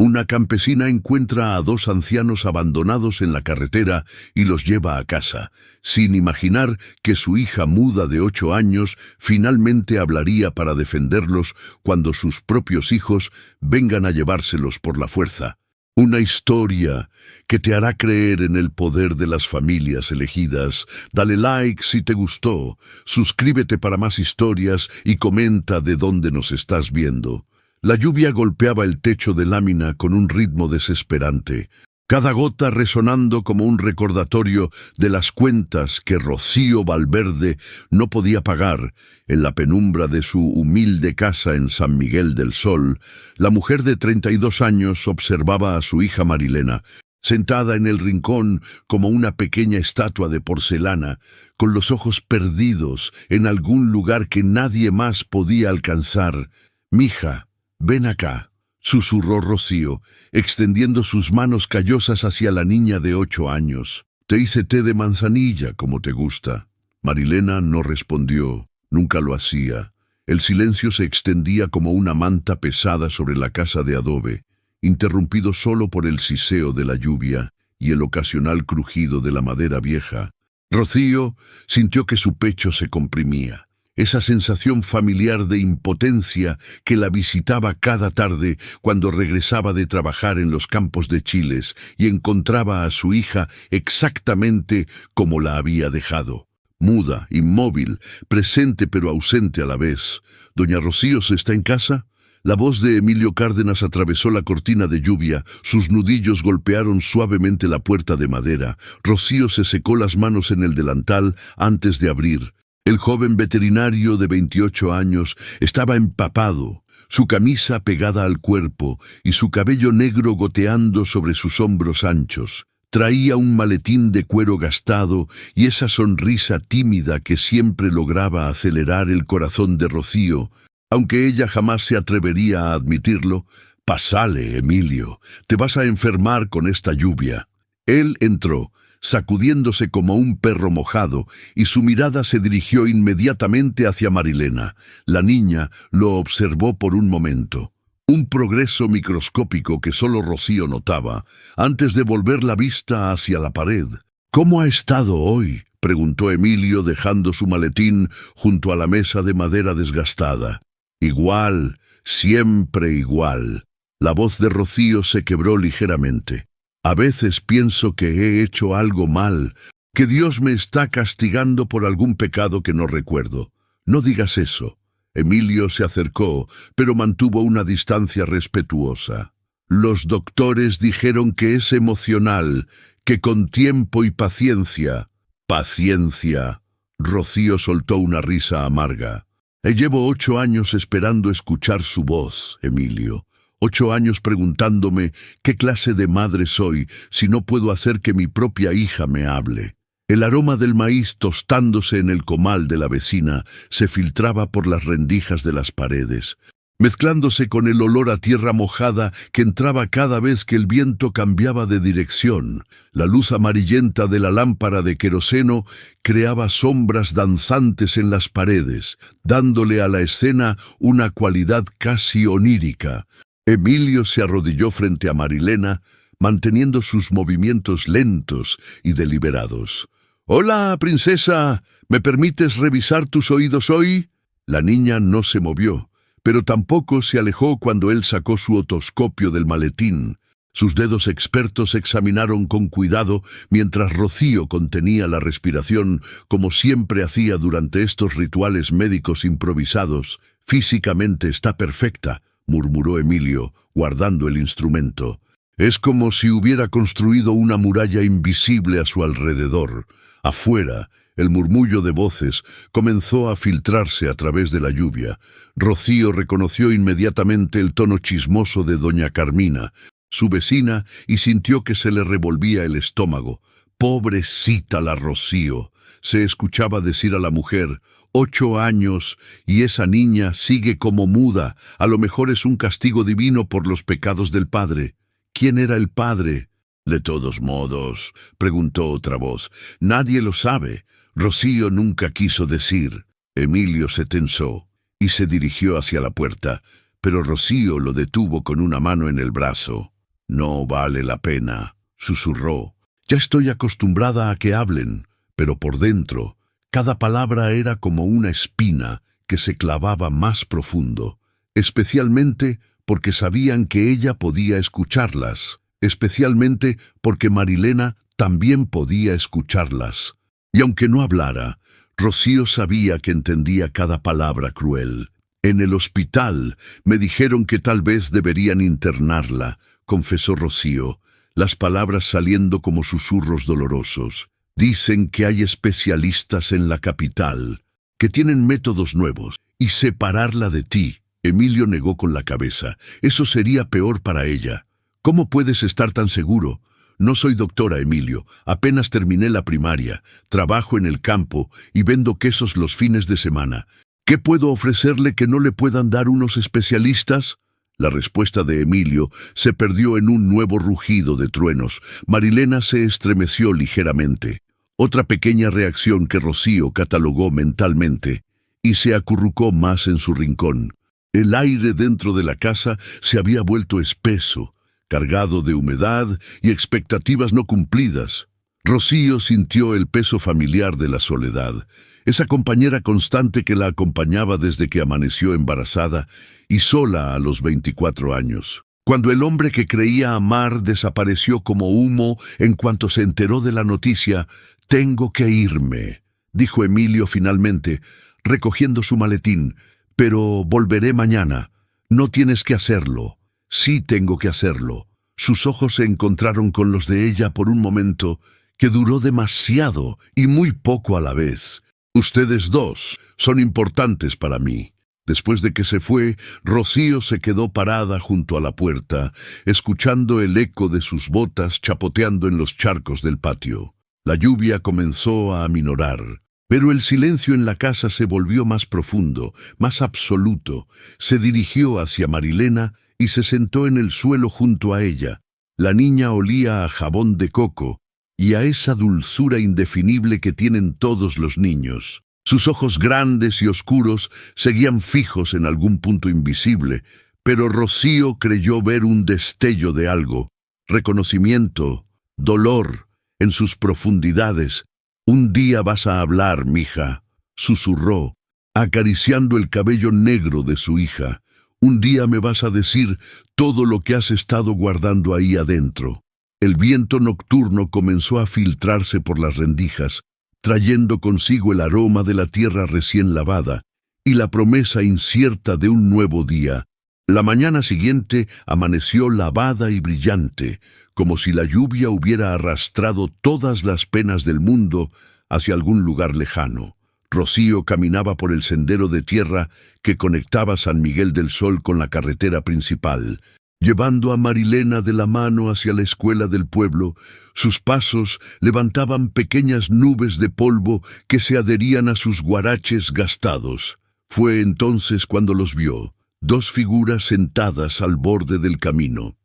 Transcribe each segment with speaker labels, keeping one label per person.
Speaker 1: Una campesina encuentra a dos ancianos abandonados en la carretera y los lleva a casa, sin imaginar que su hija muda de 8 años finalmente hablaría para defenderlos cuando sus propios hijos vengan a llevárselos por la fuerza. Una historia que te hará creer en el poder de las familias elegidas. Dale like si te gustó, suscríbete para más historias y comenta de dónde nos estás viendo. La lluvia golpeaba el techo de lámina con un ritmo desesperante, cada gota resonando como un recordatorio de las cuentas que Rocío Valverde no podía pagar. En la penumbra de su humilde casa en San Miguel del Sol, la mujer de 32 años observaba a su hija Marilena, sentada en el rincón como una pequeña estatua de porcelana, con los ojos perdidos en algún lugar que nadie más podía alcanzar. «Mija, ven acá», susurró Rocío, extendiendo sus manos callosas hacia la niña de 8 años. «Te hice té de manzanilla, como te gusta». Marilena no respondió, nunca lo hacía. El silencio se extendía como una manta pesada sobre la casa de adobe, interrumpido solo por el siseo de la lluvia y el ocasional crujido de la madera vieja. Rocío sintió que su pecho se comprimía. Esa sensación familiar de impotencia que la visitaba cada tarde cuando regresaba de trabajar en los campos de chiles y encontraba a su hija exactamente como la había dejado. Muda, inmóvil, presente pero ausente a la vez. «¿Doña Rocío está en casa?» La voz de Emilio Cárdenas atravesó la cortina de lluvia, sus nudillos golpearon suavemente la puerta de madera. Rocío se secó las manos en el delantal antes de abrir. El joven veterinario de 28 años estaba empapado, su camisa pegada al cuerpo y su cabello negro goteando sobre sus hombros anchos. Traía un maletín de cuero gastado y esa sonrisa tímida que siempre lograba acelerar el corazón de Rocío, aunque ella jamás se atrevería a admitirlo. «Pásale, Emilio, te vas a enfermar con esta lluvia». Él entró, sacudiéndose como un perro mojado, y su mirada se dirigió inmediatamente hacia Marilena. La niña lo observó por un momento. Un progreso microscópico que solo Rocío notaba, antes de volver la vista hacia la pared. «¿Cómo ha estado hoy?», preguntó Emilio dejando su maletín junto a la mesa de madera desgastada. «Igual, siempre igual». La voz de Rocío se quebró ligeramente. «A veces pienso que he hecho algo mal, que Dios me está castigando por algún pecado que no recuerdo». «No digas eso». Emilio se acercó, pero mantuvo una distancia respetuosa. «Los doctores dijeron que es emocional, que con tiempo y paciencia». «Paciencia». Rocío soltó una risa amarga. «Llevo 8 años esperando escuchar su voz, Emilio. 8 años preguntándome qué clase de madre soy si no puedo hacer que mi propia hija me hable». El aroma del maíz tostándose en el comal de la vecina se filtraba por las rendijas de las paredes, mezclándose con el olor a tierra mojada que entraba cada vez que el viento cambiaba de dirección. La luz amarillenta de la lámpara de queroseno creaba sombras danzantes en las paredes, dándole a la escena una cualidad casi onírica. Emilio se arrodilló frente a Marilena, manteniendo sus movimientos lentos y deliberados. «Hola, princesa, ¿me permites revisar tus oídos hoy?» La niña no se movió, pero tampoco se alejó cuando él sacó su otoscopio del maletín. Sus dedos expertos examinaron con cuidado mientras Rocío contenía la respiración, como siempre hacía durante estos rituales médicos improvisados. «Físicamente está perfecta», murmuró Emilio, guardando el instrumento. «Es como si hubiera construido una muralla invisible a su alrededor». Afuera, el murmullo de voces comenzó a filtrarse a través de la lluvia. Rocío reconoció inmediatamente el tono chismoso de doña Carmina, su vecina, y sintió que se le revolvía el estómago. «Pobrecita la Rocío», se escuchaba decir a la mujer. 8 años, y esa niña sigue como muda. A lo mejor es un castigo divino por los pecados del padre. ¿Quién era el padre? «De todos modos», preguntó otra voz, «nadie lo sabe. Rocío nunca quiso decir». Emilio se tensó y se dirigió hacia la puerta, pero Rocío lo detuvo con una mano en el brazo. No vale la pena, susurró. Ya estoy acostumbrada a que hablen, pero por dentro, cada palabra era como una espina que se clavaba más profundo, especialmente porque sabían que ella podía escucharlas, especialmente porque Marilena también podía escucharlas. Y aunque no hablara, Rocío sabía que entendía cada palabra cruel. En el hospital me dijeron que tal vez deberían internarla, confesó Rocío, las palabras saliendo como susurros dolorosos. Dicen que hay especialistas en la capital, que tienen métodos nuevos, y separarla de ti. Emilio negó con la cabeza. Eso sería peor para ella. ¿Cómo puedes estar tan seguro? No soy doctora, Emilio. Apenas terminé la primaria. Trabajo en el campo y vendo quesos los fines de semana. ¿Qué puedo ofrecerle que no le puedan dar unos especialistas? La respuesta de Emilio se perdió en un nuevo rugido de truenos. Marilena se estremeció ligeramente. Otra pequeña reacción que Rocío catalogó mentalmente, y se acurrucó más en su rincón. El aire dentro de la casa se había vuelto espeso, cargado de humedad y expectativas no cumplidas. Rocío sintió el peso familiar de la soledad, esa compañera constante que la acompañaba desde que amaneció embarazada y sola a los 24 años. Cuando el hombre que creía amar desapareció como humo en cuanto se enteró de la noticia, «Tengo que irme», dijo Emilio finalmente, recogiendo su maletín, «pero volveré mañana. No tienes que hacerlo». «Sí tengo que hacerlo». Sus ojos se encontraron con los de ella por un momento que duró demasiado y muy poco a la vez. «Ustedes dos son importantes para mí». Después de que se fue, Rocío se quedó parada junto a la puerta, escuchando el eco de sus botas chapoteando en los charcos del patio. La lluvia comenzó a aminorar, pero el silencio en la casa se volvió más profundo, más absoluto. Se dirigió hacia Marilena y se sentó en el suelo junto a ella. La niña olía a jabón de coco y a esa dulzura indefinible que tienen todos los niños. Sus ojos grandes y oscuros seguían fijos en algún punto invisible, pero Rocío creyó ver un destello de algo, reconocimiento, dolor, en sus profundidades. «Un día vas a hablar, mija», susurró, acariciando el cabello negro de su hija. «Un día me vas a decir todo lo que has estado guardando ahí adentro». El viento nocturno comenzó a filtrarse por las rendijas, trayendo consigo el aroma de la tierra recién lavada y la promesa incierta de un nuevo día. La mañana siguiente amaneció lavada y brillante, como si la lluvia hubiera arrastrado todas las penas del mundo hacia algún lugar lejano. Rocío caminaba por el sendero de tierra que conectaba San Miguel del Sol con la carretera principal, llevando a Marilena de la mano hacia la escuela del pueblo. Sus pasos levantaban pequeñas nubes de polvo que se adherían a sus guaraches gastados. Fue entonces cuando los vio, dos figuras sentadas al borde del camino,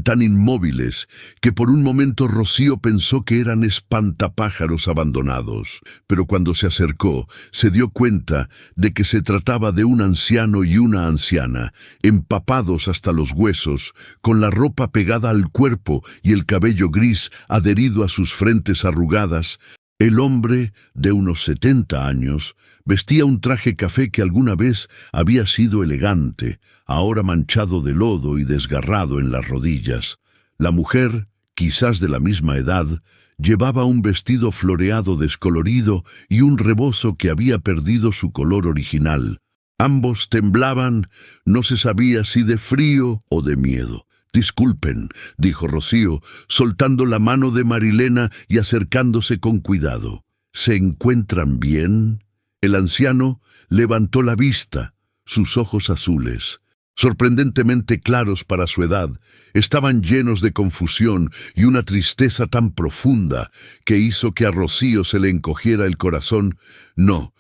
Speaker 1: tan inmóviles que por un momento Rocío pensó que eran espantapájaros abandonados, pero cuando se acercó se dio cuenta de que se trataba de un anciano y una anciana, empapados hasta los huesos, con la ropa pegada al cuerpo y el cabello gris adherido a sus frentes arrugadas. El hombre, de unos 70 años, vestía un traje café que alguna vez había sido elegante, ahora manchado de lodo y desgarrado en las rodillas. La mujer, quizás de la misma edad, llevaba un vestido floreado descolorido y un rebozo que había perdido su color original. Ambos temblaban, no se sabía si de frío o de miedo. «Disculpen», dijo Rocío, soltando la mano de Marilena y acercándose con cuidado. «¿Se encuentran bien?» El anciano levantó la vista. Sus ojos azules, sorprendentemente claros para su edad, estaban llenos de confusión y una tristeza tan profunda que hizo que a Rocío se le encogiera el corazón. «No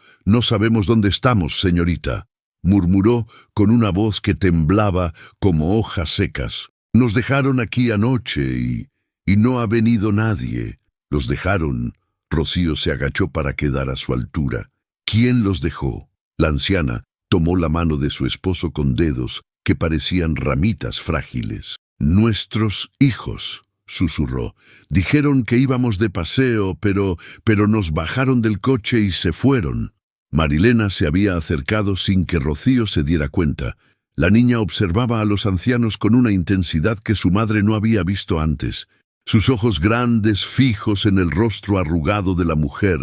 Speaker 1: sabemos dónde estamos, señorita», murmuró con una voz que temblaba como hojas secas. «Nos dejaron aquí anoche y no ha venido nadie». «¿Los dejaron?» Rocío se agachó para quedar a su altura. «¿Quién los dejó?» La anciana tomó la mano de su esposo con dedos que parecían ramitas frágiles. Nuestros hijos, susurró. Dijeron que íbamos de paseo, pero nos bajaron del coche y se fueron. Marilena se había acercado sin que Rocío se diera cuenta. La niña observaba a los ancianos con una intensidad que su madre no había visto antes. Sus ojos grandes, fijos en el rostro arrugado de la mujer.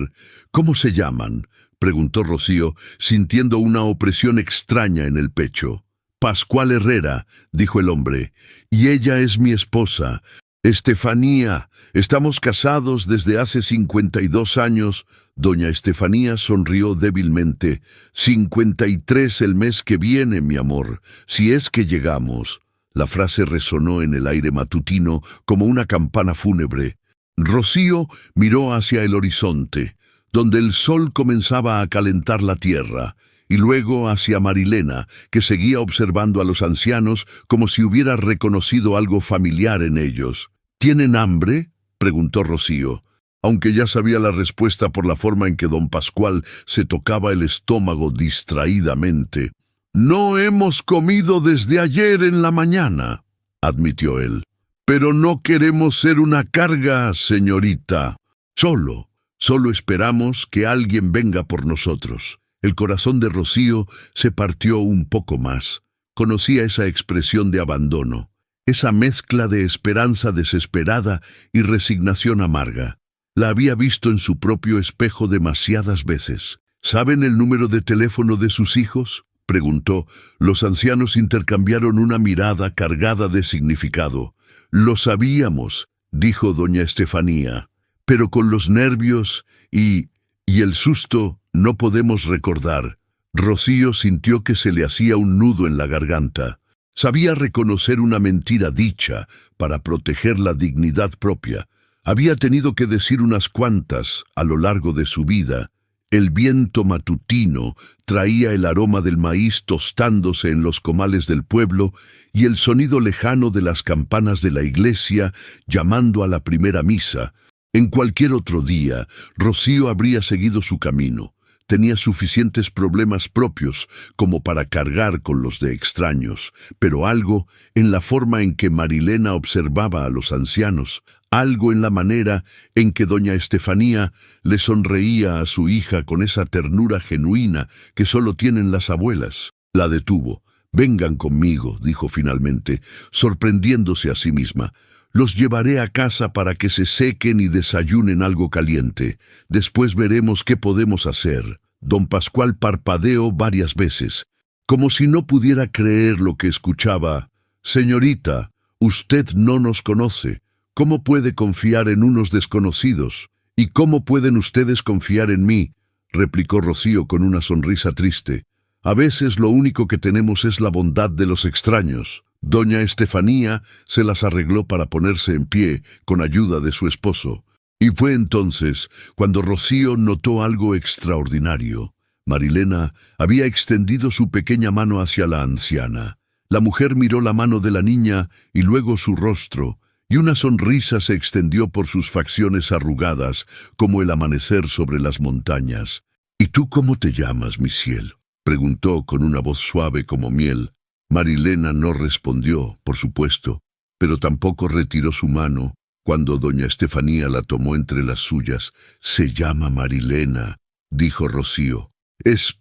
Speaker 1: «¿Cómo se llaman?», preguntó Rocío, sintiendo una opresión extraña en el pecho. «Pascual Herrera», dijo el hombre, «y ella es mi esposa, Estefanía. Estamos casados desde hace 52 años». Doña Estefanía sonrió débilmente. 53 el mes que viene, mi amor, si es que llegamos. La frase resonó en el aire matutino como una campana fúnebre. Rocío miró hacia el horizonte, donde el sol comenzaba a calentar la tierra, y luego hacia Marilena, que seguía observando a los ancianos como si hubiera reconocido algo familiar en ellos. «¿Tienen hambre?», preguntó Rocío, aunque ya sabía la respuesta por la forma en que don Pascual se tocaba el estómago distraídamente. «No hemos comido desde ayer en la mañana», admitió él. «Pero no queremos ser una carga, señorita. Solo esperamos que alguien venga por nosotros». El corazón de Rocío se partió un poco más. Conocía esa expresión de abandono, esa mezcla de esperanza desesperada y resignación amarga. La había visto en su propio espejo demasiadas veces. «¿Saben el número de teléfono de sus hijos?», preguntó. Los ancianos intercambiaron una mirada cargada de significado. «Lo sabíamos», dijo doña Estefanía, «pero con los nervios y el susto no podemos recordar». Rocío sintió que se le hacía un nudo en la garganta. Sabía reconocer una mentira dicha para proteger la dignidad propia. Había tenido que decir unas cuantas a lo largo de su vida. El viento matutino traía el aroma del maíz tostándose en los comales del pueblo y el sonido lejano de las campanas de la iglesia llamando a la primera misa. En cualquier otro día, Rocío habría seguido su camino. Tenía suficientes problemas propios como para cargar con los de extraños, pero algo en la forma en que Marilena observaba a los ancianos, algo en la manera en que doña Estefanía le sonreía a su hija con esa ternura genuina que solo tienen las abuelas, la detuvo. «Vengan conmigo», dijo finalmente, sorprendiéndose a sí misma. «Los llevaré a casa para que se sequen y desayunen algo caliente. Después veremos qué podemos hacer». Don Pascual parpadeó varias veces, como si no pudiera creer lo que escuchaba. «Señorita, usted no nos conoce. ¿Cómo puede confiar en unos desconocidos? ¿Y cómo pueden ustedes confiar en mí?», replicó Rocío con una sonrisa triste. «A veces lo único que tenemos es la bondad de los extraños». Doña Estefanía se las arregló para ponerse en pie con ayuda de su esposo. Y fue entonces cuando Rocío notó algo extraordinario. Marilena había extendido su pequeña mano hacia la anciana. La mujer miró la mano de la niña y luego su rostro, y una sonrisa se extendió por sus facciones arrugadas como el amanecer sobre las montañas. «¿Y tú cómo te llamas, mi cielo?», preguntó con una voz suave como miel. Marilena no respondió, por supuesto, pero tampoco retiró su mano cuando doña Estefanía la tomó entre las suyas. «Se llama Marilena», dijo Rocío. Es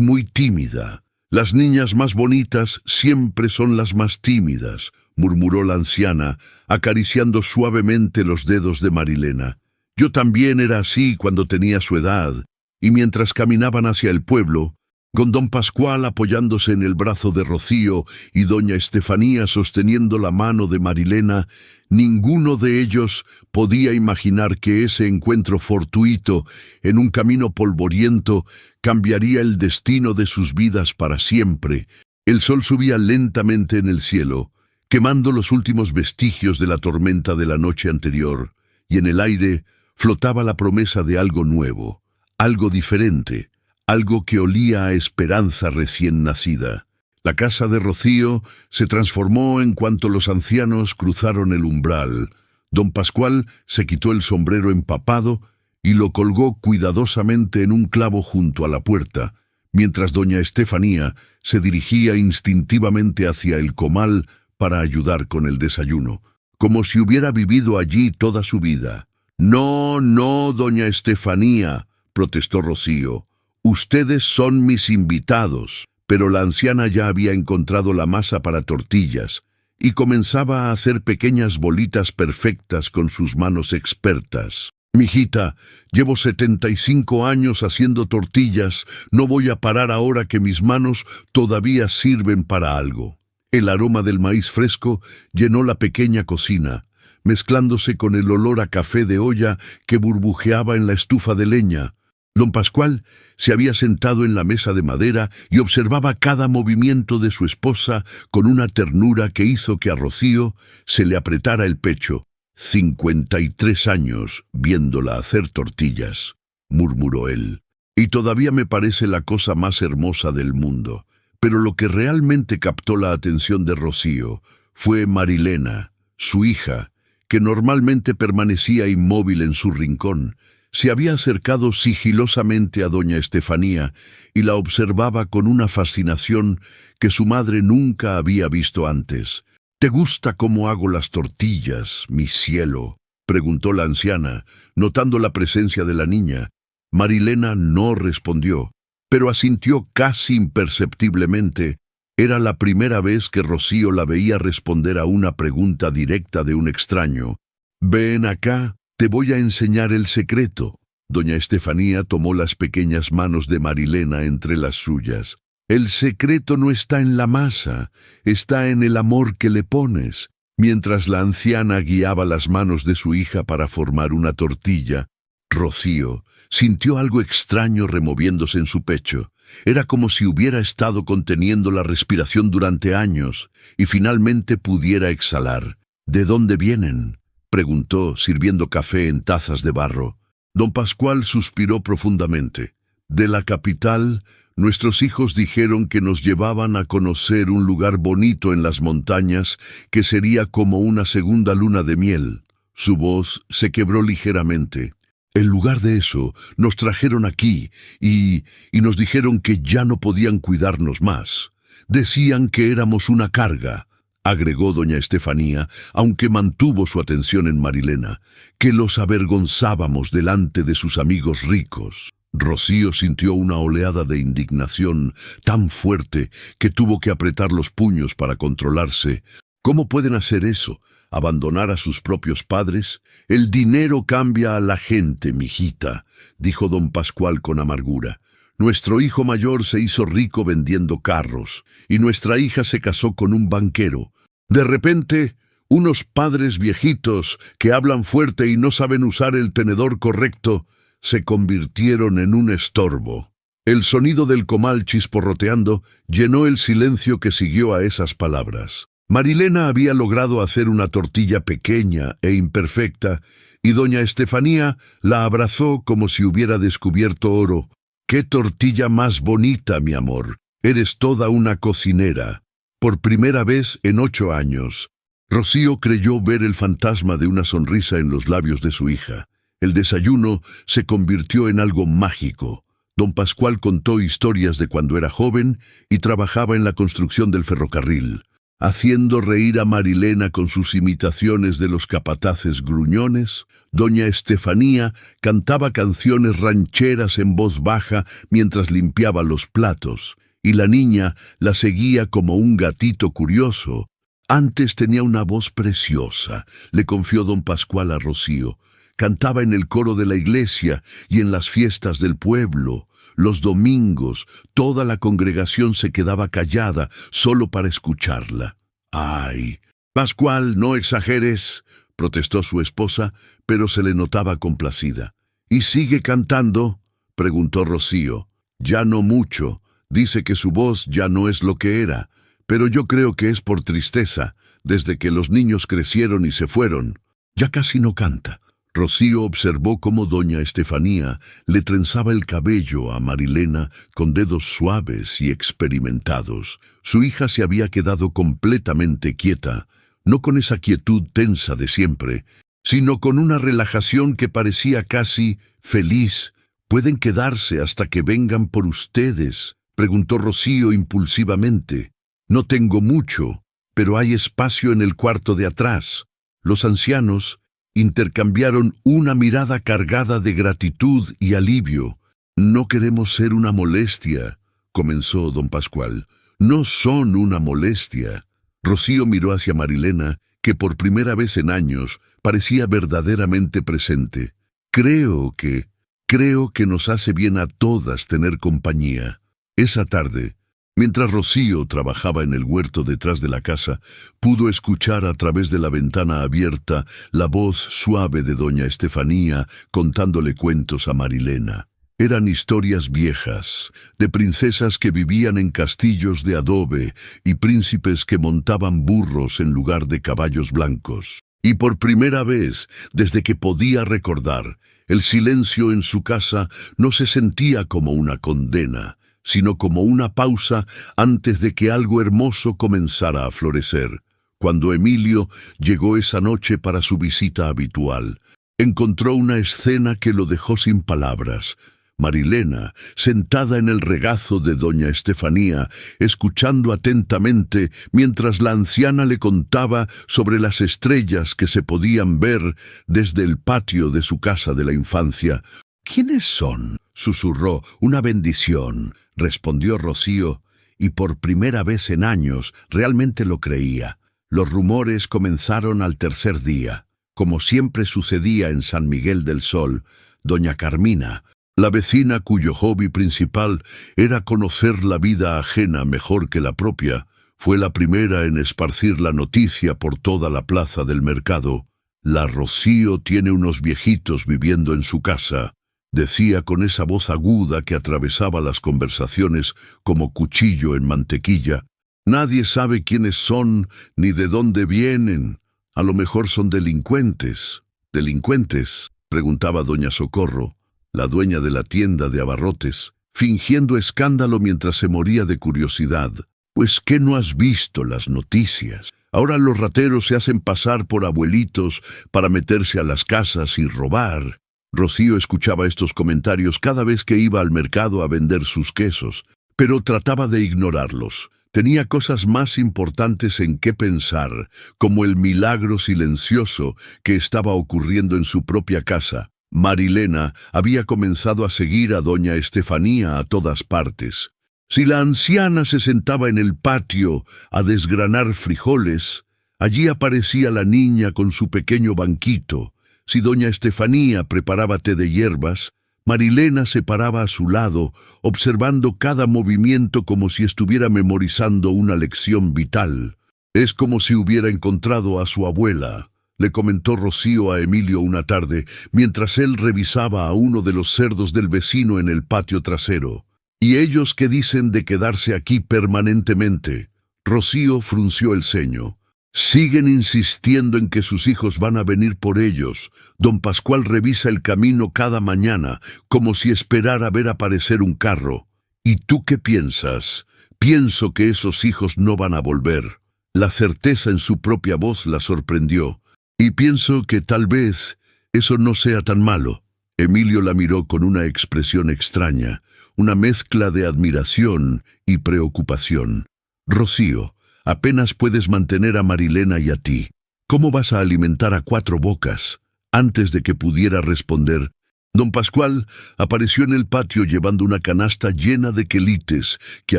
Speaker 1: muy tímida. Las niñas más bonitas siempre son las más tímidas», murmuró la anciana, acariciando suavemente los dedos de Marilena. «Yo también era así cuando tenía su edad», y mientras caminaban hacia el pueblo, con don Pascual apoyándose en el brazo de Rocío y doña Estefanía sosteniendo la mano de Marilena, ninguno de ellos podía imaginar que ese encuentro fortuito en un camino polvoriento cambiaría el destino de sus vidas para siempre. El sol subía lentamente en el cielo, quemando los últimos vestigios de la tormenta de la noche anterior, y en el aire flotaba la promesa de algo nuevo, algo diferente, algo que olía a esperanza recién nacida. La casa de Rocío se transformó en cuanto los ancianos cruzaron el umbral. Don Pascual se quitó el sombrero empapado y lo colgó cuidadosamente en un clavo junto a la puerta, mientras doña Estefanía se dirigía instintivamente hacia el comal para ayudar con el desayuno, como si hubiera vivido allí toda su vida. «No, no, doña Estefanía», protestó Rocío. «Ustedes son mis invitados». Pero la anciana ya había encontrado la masa para tortillas y comenzaba a hacer pequeñas bolitas perfectas con sus manos expertas. «Mijita, llevo 75 años haciendo tortillas, no voy a parar ahora que mis manos todavía sirven para algo». El aroma del maíz fresco llenó la pequeña cocina, mezclándose con el olor a café de olla que burbujeaba en la estufa de leña. Don Pascual se había sentado en la mesa de madera y observaba cada movimiento de su esposa con una ternura que hizo que a Rocío se le apretara el pecho. 53 años viéndola hacer tortillas, murmuró él. Y todavía me parece la cosa más hermosa del mundo. Pero lo que realmente captó la atención de Rocío fue Marilena, su hija, que normalmente permanecía inmóvil en su rincón. Se había acercado sigilosamente a doña Estefanía y la observaba con una fascinación que su madre nunca había visto antes. «¿Te gusta cómo hago las tortillas, mi cielo?», preguntó la anciana, notando la presencia de la niña. Marilena no respondió, pero asintió casi imperceptiblemente. Era la primera vez que Rocío la veía responder a una pregunta directa de un extraño. «Ven acá, te voy a enseñar el secreto». Doña Estefanía tomó las pequeñas manos de Marilena entre las suyas. «El secreto no está en la masa, está en el amor que le pones». Mientras la anciana guiaba las manos de su hija para formar una tortilla, Rocío sintió algo extraño removiéndose en su pecho. Era como si hubiera estado conteniendo la respiración durante años y finalmente pudiera exhalar. «¿De dónde vienen?», preguntó, sirviendo café en tazas de barro. Don Pascual suspiró profundamente. «De la capital, nuestros hijos dijeron que nos llevaban a conocer un lugar bonito en las montañas que sería como una segunda luna de miel». Su voz se quebró ligeramente. «En lugar de eso, nos trajeron aquí y nos dijeron que ya no podían cuidarnos más. Decían que éramos una carga», agregó doña Estefanía, aunque mantuvo su atención en Marilena, «que los avergonzábamos delante de sus amigos ricos». Rocío sintió una oleada de indignación tan fuerte que tuvo que apretar los puños para controlarse. «¿Cómo pueden hacer eso? ¿Abandonar a sus propios padres? El dinero cambia a la gente, mijita», dijo don Pascual con amargura. «Nuestro hijo mayor se hizo rico vendiendo carros, y nuestra hija se casó con un banquero. De repente, unos padres viejitos que hablan fuerte y no saben usar el tenedor correcto se convirtieron en un estorbo». El sonido del comal chisporroteando llenó el silencio que siguió a esas palabras. Marilena había logrado hacer una tortilla pequeña e imperfecta, y doña Estefanía la abrazó como si hubiera descubierto oro. «¡Qué tortilla más bonita, mi amor! Eres toda una cocinera». Por primera vez en 8 años, Rocío creyó ver el fantasma de una sonrisa en los labios de su hija. El desayuno se convirtió en algo mágico. Don Pascual contó historias de cuando era joven y trabajaba en la construcción del ferrocarril, haciendo reír a Marilena con sus imitaciones de los capataces gruñones. Doña Estefanía cantaba canciones rancheras en voz baja mientras limpiaba los platos, y la niña la seguía como un gatito curioso. «Antes tenía una voz preciosa», le confió don Pascual a Rocío. «Cantaba en el coro de la iglesia y en las fiestas del pueblo. Los domingos, toda la congregación se quedaba callada solo para escucharla». «¡Ay! Pascual, no exageres», protestó su esposa, pero se le notaba complacida. «¿Y sigue cantando?», preguntó Rocío. «Ya no mucho. Dice que su voz ya no es lo que era, pero yo creo que es por tristeza, desde que los niños crecieron y se fueron. Ya casi no canta». Rocío observó cómo doña Estefanía le trenzaba el cabello a Marilena con dedos suaves y experimentados. Su hija se había quedado completamente quieta, no con esa quietud tensa de siempre, sino con una relajación que parecía casi feliz. «¿Pueden quedarse hasta que vengan por ustedes?», preguntó Rocío impulsivamente. «No tengo mucho». pero hay espacio en el cuarto de atrás. Los ancianos intercambiaron una mirada cargada de gratitud y alivio. No queremos ser una molestia, comenzó don Pascual. No son una molestia. Rocío miró hacia Marilena, que por primera vez en años parecía verdaderamente presente. Creo que nos hace bien a todas tener compañía. Esa tarde, mientras Rocío trabajaba en el huerto detrás de la casa, pudo escuchar a través de la ventana abierta la voz suave de doña Estefanía contándole cuentos a Marilena. Eran historias viejas, de princesas que vivían en castillos de adobe y príncipes que montaban burros en lugar de caballos blancos. Y por primera vez, desde que podía recordar, el silencio en su casa no se sentía como una condena, sino como una pausa antes de que algo hermoso comenzara a florecer. Cuando Emilio llegó esa noche para su visita habitual, encontró una escena que lo dejó sin palabras. Marilena, sentada en el regazo de doña Estefanía, escuchando atentamente mientras la anciana le contaba sobre las estrellas que se podían ver desde el patio de su casa de la infancia. «¿Quiénes son?», susurró. «Una bendición», respondió Rocío, y por primera vez en años realmente lo creía. Los rumores comenzaron al tercer día. Como siempre sucedía en San Miguel del Sol, doña Carmina, la vecina cuyo hobby principal era conocer la vida ajena mejor que la propia, fue la primera en esparcir la noticia por toda la plaza del mercado. «La Rocío tiene unos viejitos viviendo en su casa», decía con esa voz aguda que atravesaba las conversaciones como cuchillo en mantequilla. «Nadie sabe quiénes son ni de dónde vienen. A lo mejor son delincuentes». «¿Delincuentes?», preguntaba doña Socorro, la dueña de la tienda de abarrotes, fingiendo escándalo mientras se moría de curiosidad. «Pues ¿qué no has visto las noticias? Ahora los rateros se hacen pasar por abuelitos para meterse a las casas y robar». Rocío escuchaba estos comentarios cada vez que iba al mercado a vender sus quesos, pero trataba de ignorarlos. Tenía cosas más importantes en qué pensar, como el milagro silencioso que estaba ocurriendo en su propia casa. Marilena había comenzado a seguir a doña Estefanía a todas partes. Si la anciana se sentaba en el patio a desgranar frijoles, allí aparecía la niña con su pequeño banquito. Si doña Estefanía preparaba té de hierbas, Marilena se paraba a su lado, observando cada movimiento como si estuviera memorizando una lección vital. «Es como si hubiera encontrado a su abuela», le comentó Rocío a Emilio una tarde, mientras él revisaba a uno de los cerdos del vecino en el patio trasero. «¿Y ellos qué dicen de quedarse aquí permanentemente?». Rocío frunció el ceño. «Siguen insistiendo en que sus hijos van a venir por ellos. Don Pascual revisa el camino cada mañana, como si esperara ver aparecer un carro. ¿Y tú qué piensas?». «Pienso que esos hijos no van a volver». La certeza en su propia voz la sorprendió. «Y pienso que tal vez eso no sea tan malo». Emilio la miró con una expresión extraña, una mezcla de admiración y preocupación. «Rocío, apenas puedes mantener a Marilena y a ti. ¿Cómo vas a alimentar a 4 bocas?». Antes de que pudiera responder, don Pascual apareció en el patio llevando una canasta llena de quelites que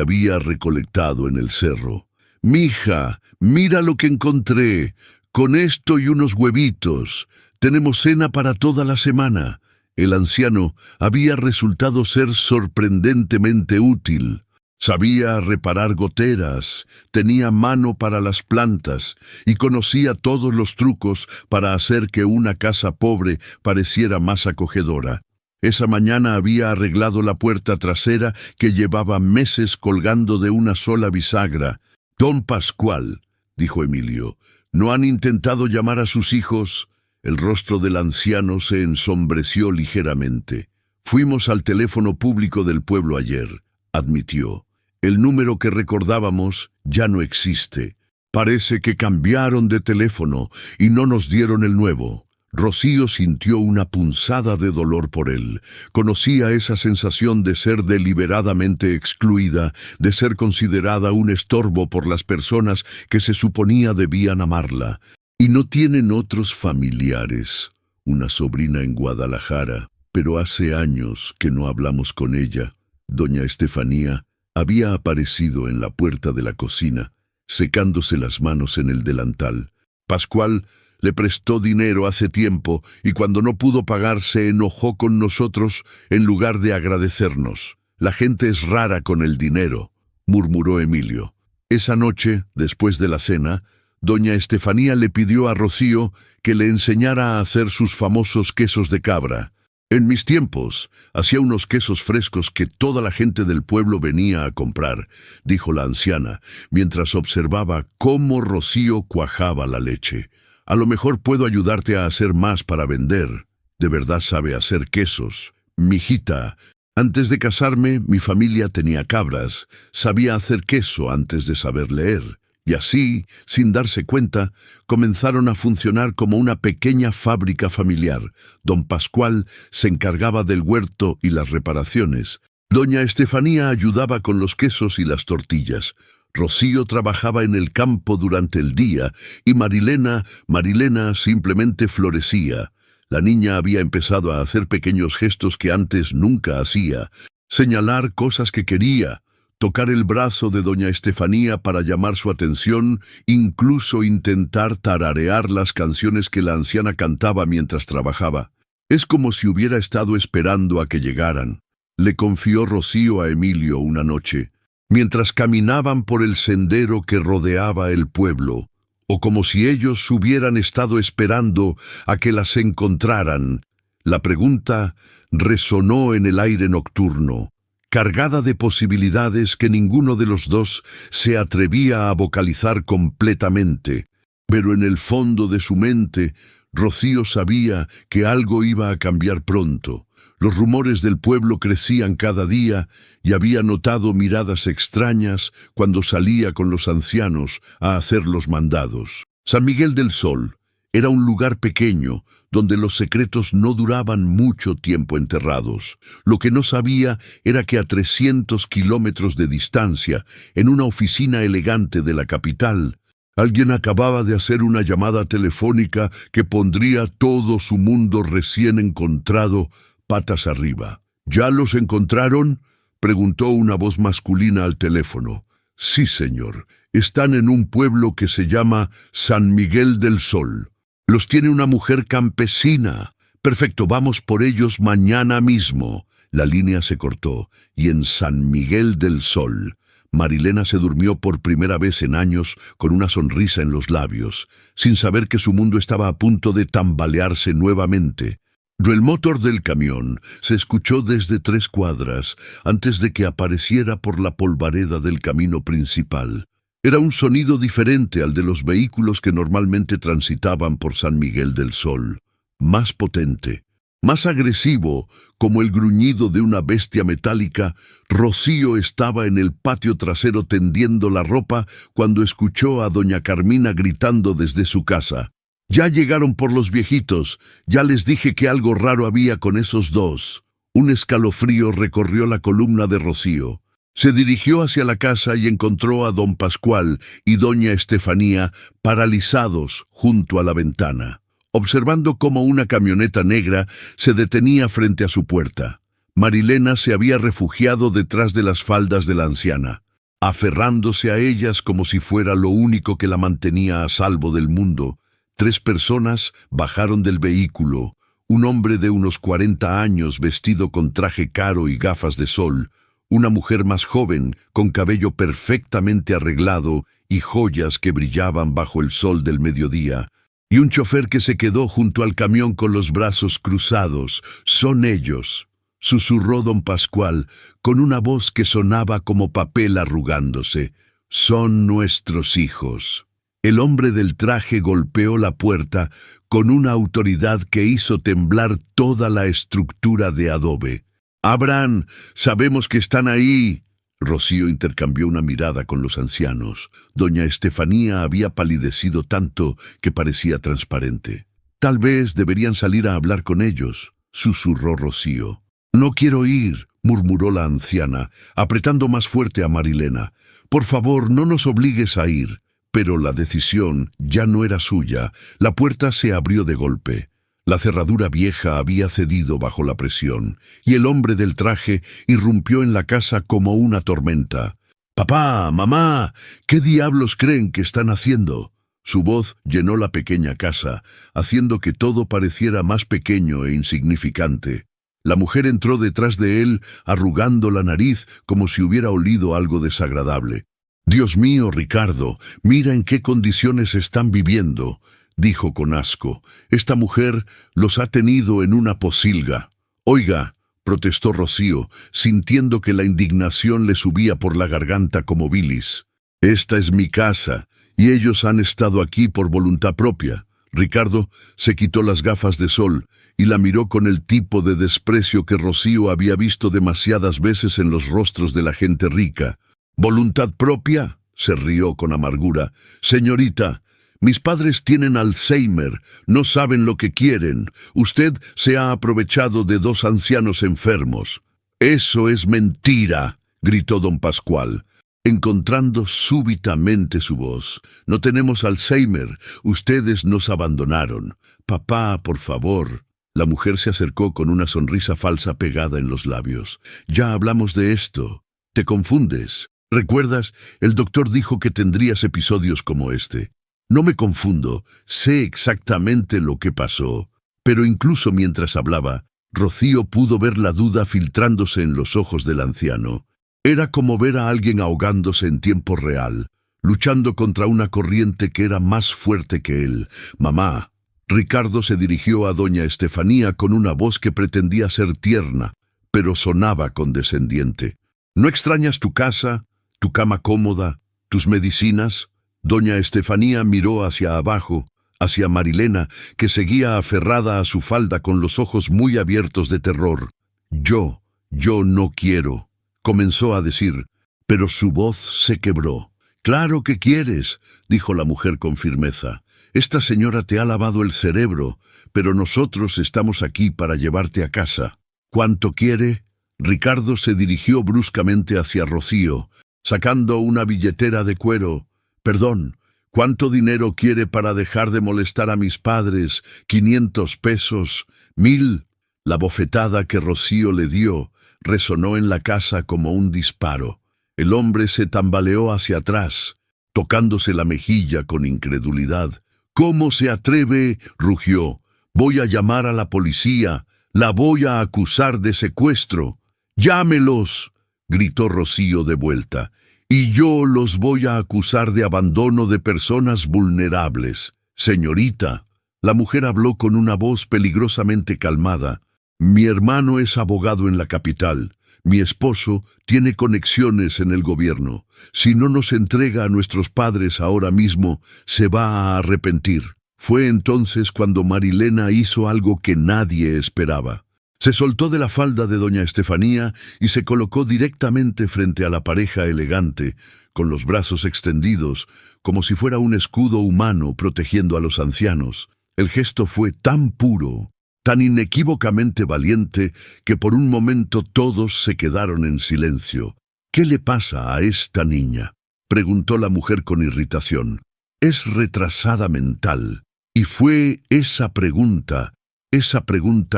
Speaker 1: había recolectado en el cerro. «Mija, mira lo que encontré. Con esto y unos huevitos, tenemos cena para toda la semana». El anciano había resultado ser sorprendentemente útil. Sabía reparar goteras, tenía mano para las plantas y conocía todos los trucos para hacer que una casa pobre pareciera más acogedora. Esa mañana había arreglado la puerta trasera que llevaba meses colgando de una sola bisagra. «Don Pascual», dijo Emilio, «¿no han intentado llamar a sus hijos?». El rostro del anciano se ensombreció ligeramente. «Fuimos al teléfono público del pueblo ayer», admitió. «El número que recordábamos ya no existe. Parece que cambiaron de teléfono y no nos dieron el nuevo». Rocío sintió una punzada de dolor por él. Conocía esa sensación de ser deliberadamente excluida, de ser considerada un estorbo por las personas que se suponía debían amarla. Y no tienen otros familiares. Una sobrina en Guadalajara, pero hace años que no hablamos con ella. Doña Estefanía había aparecido en la puerta de la cocina, secándose las manos en el delantal. Pascual le prestó dinero hace tiempo y cuando no pudo pagar se enojó con nosotros en lugar de agradecernos. La gente es rara con el dinero, murmuró Emilio. Esa noche, después de la cena, doña Estefanía le pidió a Rocío que le enseñara a hacer sus famosos quesos de cabra. En mis tiempos, hacía unos quesos frescos que toda la gente del pueblo venía a comprar, dijo la anciana, mientras observaba cómo Rocío cuajaba la leche. A lo mejor puedo ayudarte a hacer más para vender. De verdad sabe hacer quesos. Mijita, antes de casarme, mi familia tenía cabras. Sabía hacer queso antes de saber leer. Y así, sin darse cuenta, comenzaron a funcionar como una pequeña fábrica familiar. Don Pascual se encargaba del huerto y las reparaciones. Doña Estefanía ayudaba con los quesos y las tortillas. Rocío trabajaba en el campo durante el día y Marilena simplemente florecía. La niña había empezado a hacer pequeños gestos que antes nunca hacía. Señalar cosas que quería, tocar el brazo de doña Estefanía para llamar su atención, incluso intentar tararear las canciones que la anciana cantaba mientras trabajaba. Es como si hubiera estado esperando a que llegaran. Le confió Rocío a Emilio una noche, mientras caminaban por el sendero que rodeaba el pueblo, o como si ellos hubieran estado esperando a que las encontraran. La pregunta resonó en el aire nocturno, cargada de posibilidades que ninguno de los dos se atrevía a vocalizar completamente. Pero en el fondo de su mente, Rocío sabía que algo iba a cambiar pronto. Los rumores del pueblo crecían cada día y había notado miradas extrañas cuando salía con los ancianos a hacer los mandados. San Miguel del Sol era un lugar pequeño donde los secretos no duraban mucho tiempo enterrados. Lo que no sabía era que a 300 kilómetros de distancia, en una oficina elegante de la capital, alguien acababa de hacer una llamada telefónica que pondría todo su mundo recién encontrado patas arriba. ¿Ya los encontraron?, preguntó una voz masculina al teléfono. Sí, señor. Están en un pueblo que se llama San Miguel del Sol. Los tiene una mujer campesina. Perfecto, vamos por ellos mañana mismo. La línea se cortó, y en San Miguel del Sol, Marilena se durmió por primera vez en años con una sonrisa en los labios, sin saber que su mundo estaba a punto de tambalearse nuevamente. El motor del camión se escuchó desde 3 cuadras antes de que apareciera por la polvareda del camino principal. Era un sonido diferente al de los vehículos que normalmente transitaban por San Miguel del Sol. Más potente, más agresivo, como el gruñido de una bestia metálica. Rocío estaba en el patio trasero tendiendo la ropa cuando escuchó a doña Carmina gritando desde su casa. «Ya llegaron por los viejitos. Ya les dije que algo raro había con esos dos». Un escalofrío recorrió la columna de Rocío. Se dirigió hacia la casa y encontró a don Pascual y doña Estefanía paralizados junto a la ventana, observando cómo una camioneta negra se detenía frente a su puerta. Marilena se había refugiado detrás de las faldas de la anciana, aferrándose a ellas como si fuera lo único que la mantenía a salvo del mundo. 3 personas bajaron del vehículo. Un hombre de unos 40 años vestido con traje caro y gafas de sol, una mujer más joven con cabello perfectamente arreglado y joyas que brillaban bajo el sol del mediodía, y un chofer que se quedó junto al camión con los brazos cruzados. «Son ellos», susurró don Pascual con una voz que sonaba como papel arrugándose. «Son nuestros hijos». El hombre del traje golpeó la puerta con una autoridad que hizo temblar toda la estructura de adobe. «Abran, sabemos que están ahí». Rocío intercambió una mirada con los ancianos. Doña Estefanía había palidecido tanto que parecía transparente. Tal vez deberían salir a hablar con ellos, susurró Rocío. No quiero ir, murmuró la anciana, apretando más fuerte a Marilena. Por favor, no nos obligues a ir. Pero la decisión ya no era suya. La puerta se abrió de golpe. La cerradura vieja había cedido bajo la presión, y el hombre del traje irrumpió en la casa como una tormenta. «Papá, mamá, ¿qué diablos creen que están haciendo?» Su voz llenó la pequeña casa, haciendo que todo pareciera más pequeño e insignificante. La mujer entró detrás de él, arrugando la nariz como si hubiera olido algo desagradable. «Dios mío, Ricardo, mira en qué condiciones están viviendo», dijo con asco. «Esta mujer los ha tenido en una pocilga». «Oiga», protestó Rocío, sintiendo que la indignación le subía por la garganta como bilis. «Esta es mi casa, y ellos han estado aquí por voluntad propia». Ricardo se quitó las gafas de sol y la miró con el tipo de desprecio que Rocío había visto demasiadas veces en los rostros de la gente rica. «¿Voluntad propia?», se rió con amargura. «Señorita, mis padres tienen Alzheimer, no saben lo que quieren. Usted se ha aprovechado de dos ancianos enfermos». «Eso es mentira», gritó don Pascual, encontrando súbitamente su voz. «No tenemos Alzheimer, ustedes nos abandonaron. Papá, por favor». La mujer se acercó con una sonrisa falsa pegada en los labios. «Ya hablamos de esto. Te confundes. ¿Recuerdas? El doctor dijo que tendrías episodios como este». «No me confundo, sé exactamente lo que pasó». Pero incluso mientras hablaba, Rocío pudo ver la duda filtrándose en los ojos del anciano. Era como ver a alguien ahogándose en tiempo real, luchando contra una corriente que era más fuerte que él. «Mamá». Ricardo se dirigió a doña Estefanía con una voz que pretendía ser tierna, pero sonaba condescendiente. «¿No extrañas tu casa, tu cama cómoda, tus medicinas?» Doña Estefanía miró hacia abajo, hacia Marilena, que seguía aferrada a su falda con los ojos muy abiertos de terror. Yo no quiero», comenzó a decir, pero su voz se quebró. «Claro que quieres», dijo la mujer con firmeza. «Esta señora te ha lavado el cerebro, pero nosotros estamos aquí para llevarte a casa». «¿Cuánto quiere?». Ricardo se dirigió bruscamente hacia Rocío, sacando una billetera de cuero. «Perdón, ¿cuánto dinero quiere para dejar de molestar a mis padres? 500 pesos, 1000. La bofetada que Rocío le dio resonó en la casa como un disparo. El hombre se tambaleó hacia atrás, tocándose la mejilla con incredulidad. «¿Cómo se atreve?», rugió. «Voy a llamar a la policía. La voy a acusar de secuestro». «Llámelos», gritó Rocío de vuelta. «Y yo los voy a acusar de abandono de personas vulnerables». «Señorita», la mujer habló con una voz peligrosamente calmada, «mi hermano es abogado en la capital. Mi esposo tiene conexiones en el gobierno. Si no nos entrega a nuestros padres ahora mismo, se va a arrepentir». Fue entonces cuando Marilena hizo algo que nadie esperaba. Se soltó de la falda de doña Estefanía y se colocó directamente frente a la pareja elegante, con los brazos extendidos, como si fuera un escudo humano protegiendo a los ancianos. El gesto fue tan puro, tan inequívocamente valiente, que por un momento todos se quedaron en silencio. «¿Qué le pasa a esta niña?», preguntó la mujer con irritación. «Es retrasada mental». Y fue esa pregunta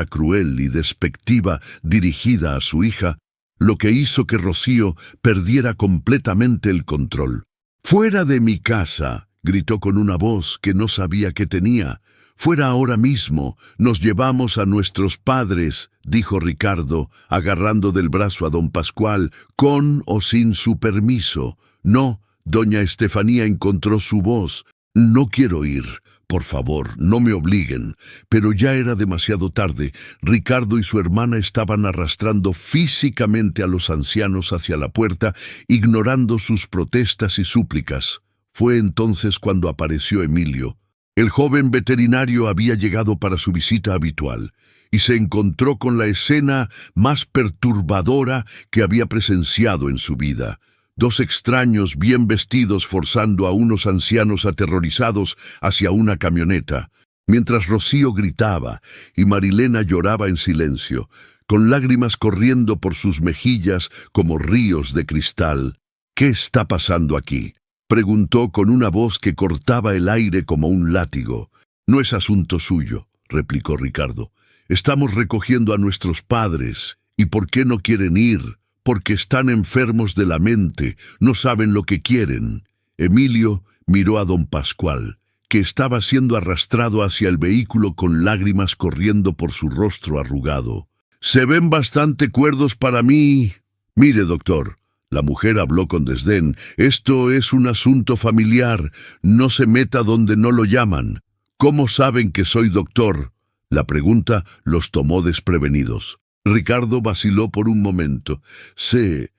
Speaker 1: cruel y despectiva dirigida a su hija, lo que hizo que Rocío perdiera completamente el control. «Fuera de mi casa», gritó con una voz que no sabía que tenía. «Fuera ahora mismo, nos llevamos a nuestros padres», dijo Ricardo, agarrando del brazo a don Pascual, «con o sin su permiso». «No», doña Estefanía encontró su voz. «No quiero ir. Por favor, no me obliguen». Pero ya era demasiado tarde. Ricardo y su hermana estaban arrastrando físicamente a los ancianos hacia la puerta, ignorando sus protestas y súplicas. Fue entonces cuando apareció Emilio. El joven veterinario había llegado para su visita habitual y se encontró con la escena más perturbadora que había presenciado en su vida. Dos extraños bien vestidos forzando a unos ancianos aterrorizados hacia una camioneta. mientras Rocío gritaba y Marilena lloraba en silencio, con lágrimas corriendo por sus mejillas como ríos de cristal. «¿Qué está pasando aquí?», preguntó con una voz que cortaba el aire como un látigo. «No es asunto suyo», replicó Ricardo. «Estamos recogiendo a nuestros padres. ¿Y por qué no quieren ir? Porque están enfermos de la mente, no saben lo que quieren». Emilio miró a don Pascual, que estaba siendo arrastrado hacia el vehículo con lágrimas corriendo por su rostro arrugado. «Se ven bastante cuerdos para mí». «Mire, doctor», la mujer habló con desdén, «esto es un asunto familiar, no se meta donde no lo llaman». «¿Cómo saben que soy doctor?». La pregunta los tomó desprevenidos. Ricardo vaciló por un momento. Se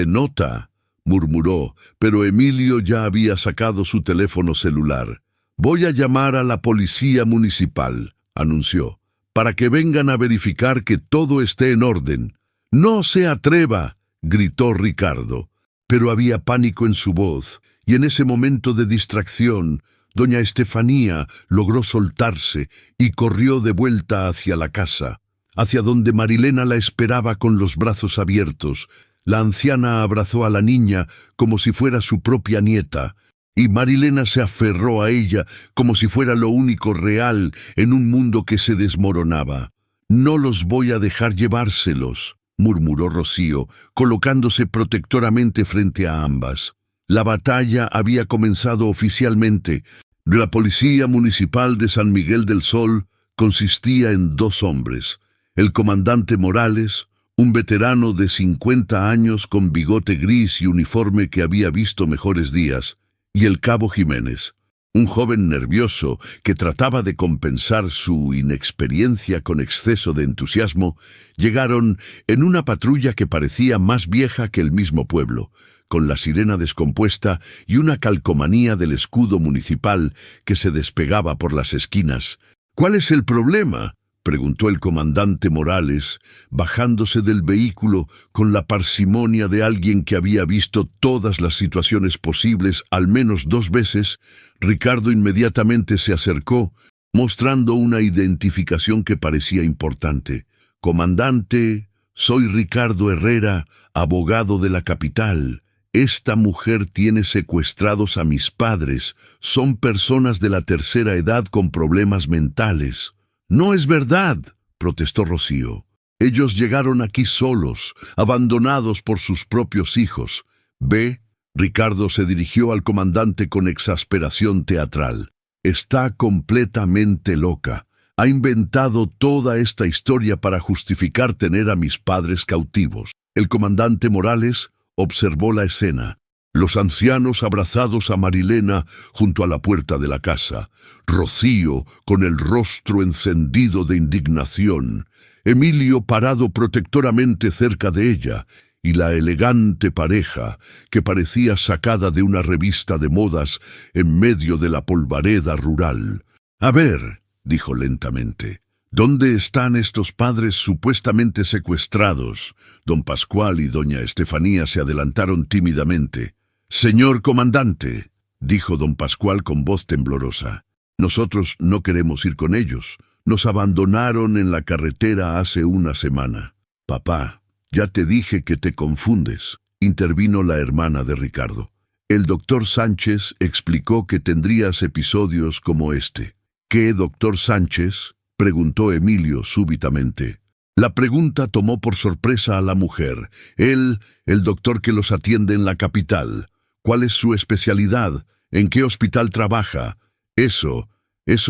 Speaker 1: nota», murmuró, pero Emilio ya había sacado su teléfono celular. «Voy a llamar a la policía municipal», anunció, «para que vengan a verificar que todo esté en orden». «No se atreva», gritó Ricardo, pero había pánico en su voz, y en ese momento de distracción, doña Estefanía logró soltarse y corrió de vuelta hacia la casa, hacia donde Marilena la esperaba con los brazos abiertos. La anciana abrazó a la niña como si fuera su propia nieta, y Marilena se aferró a ella como si fuera lo único real en un mundo que se desmoronaba. «No los voy a dejar llevárselos», murmuró Rocío, colocándose protectoramente frente a ambas. La batalla había comenzado oficialmente. La policía municipal de San Miguel del Sol consistía en 2 hombres: el comandante Morales, un veterano de 50 años con bigote gris y uniforme que había visto mejores días, y el cabo Jiménez, un joven nervioso que trataba de compensar su inexperiencia con exceso de entusiasmo. Llegaron en una patrulla que parecía más vieja que el mismo pueblo, con la sirena descompuesta y una calcomanía del escudo municipal que se despegaba por las esquinas. «¿Cuál es el problema?», preguntó el comandante Morales, bajándose del vehículo con la parsimonia de alguien que había visto todas las situaciones posibles al menos 2 veces. Ricardo inmediatamente se acercó, mostrando una identificación que parecía importante. «Comandante, soy Ricardo Herrera, abogado de la capital. Esta mujer tiene secuestrados a mis padres. Son personas de la tercera edad con problemas mentales». «No es verdad», protestó Rocío. «Ellos llegaron aquí solos, abandonados por sus propios hijos». «Ve», Ricardo se dirigió al comandante con exasperación teatral. «Está completamente loca. Ha inventado toda esta historia para justificar tener a mis padres cautivos». El comandante Morales observó la escena. Los ancianos abrazados a Marilena junto a la puerta de la casa, Rocío con el rostro encendido de indignación, Emilio parado protectoramente cerca de ella, y la elegante pareja que parecía sacada de una revista de modas en medio de la polvareda rural. «A ver», dijo lentamente, «¿dónde están estos padres supuestamente secuestrados?» Don Pascual y doña Estefanía se adelantaron tímidamente. «Señor comandante», dijo don Pascual con voz temblorosa, «nosotros no queremos ir con ellos. Nos abandonaron en la carretera hace una semana». «Papá, ya te dije que te confundes», intervino la hermana de Ricardo. «El doctor Sánchez explicó que tendrías episodios como este». «¿Qué doctor Sánchez?», preguntó Emilio súbitamente. La pregunta tomó por sorpresa a la mujer. «Él, el doctor que los atiende en la capital. ¿Cuál es su especialidad? ¿En qué hospital trabaja?» Eso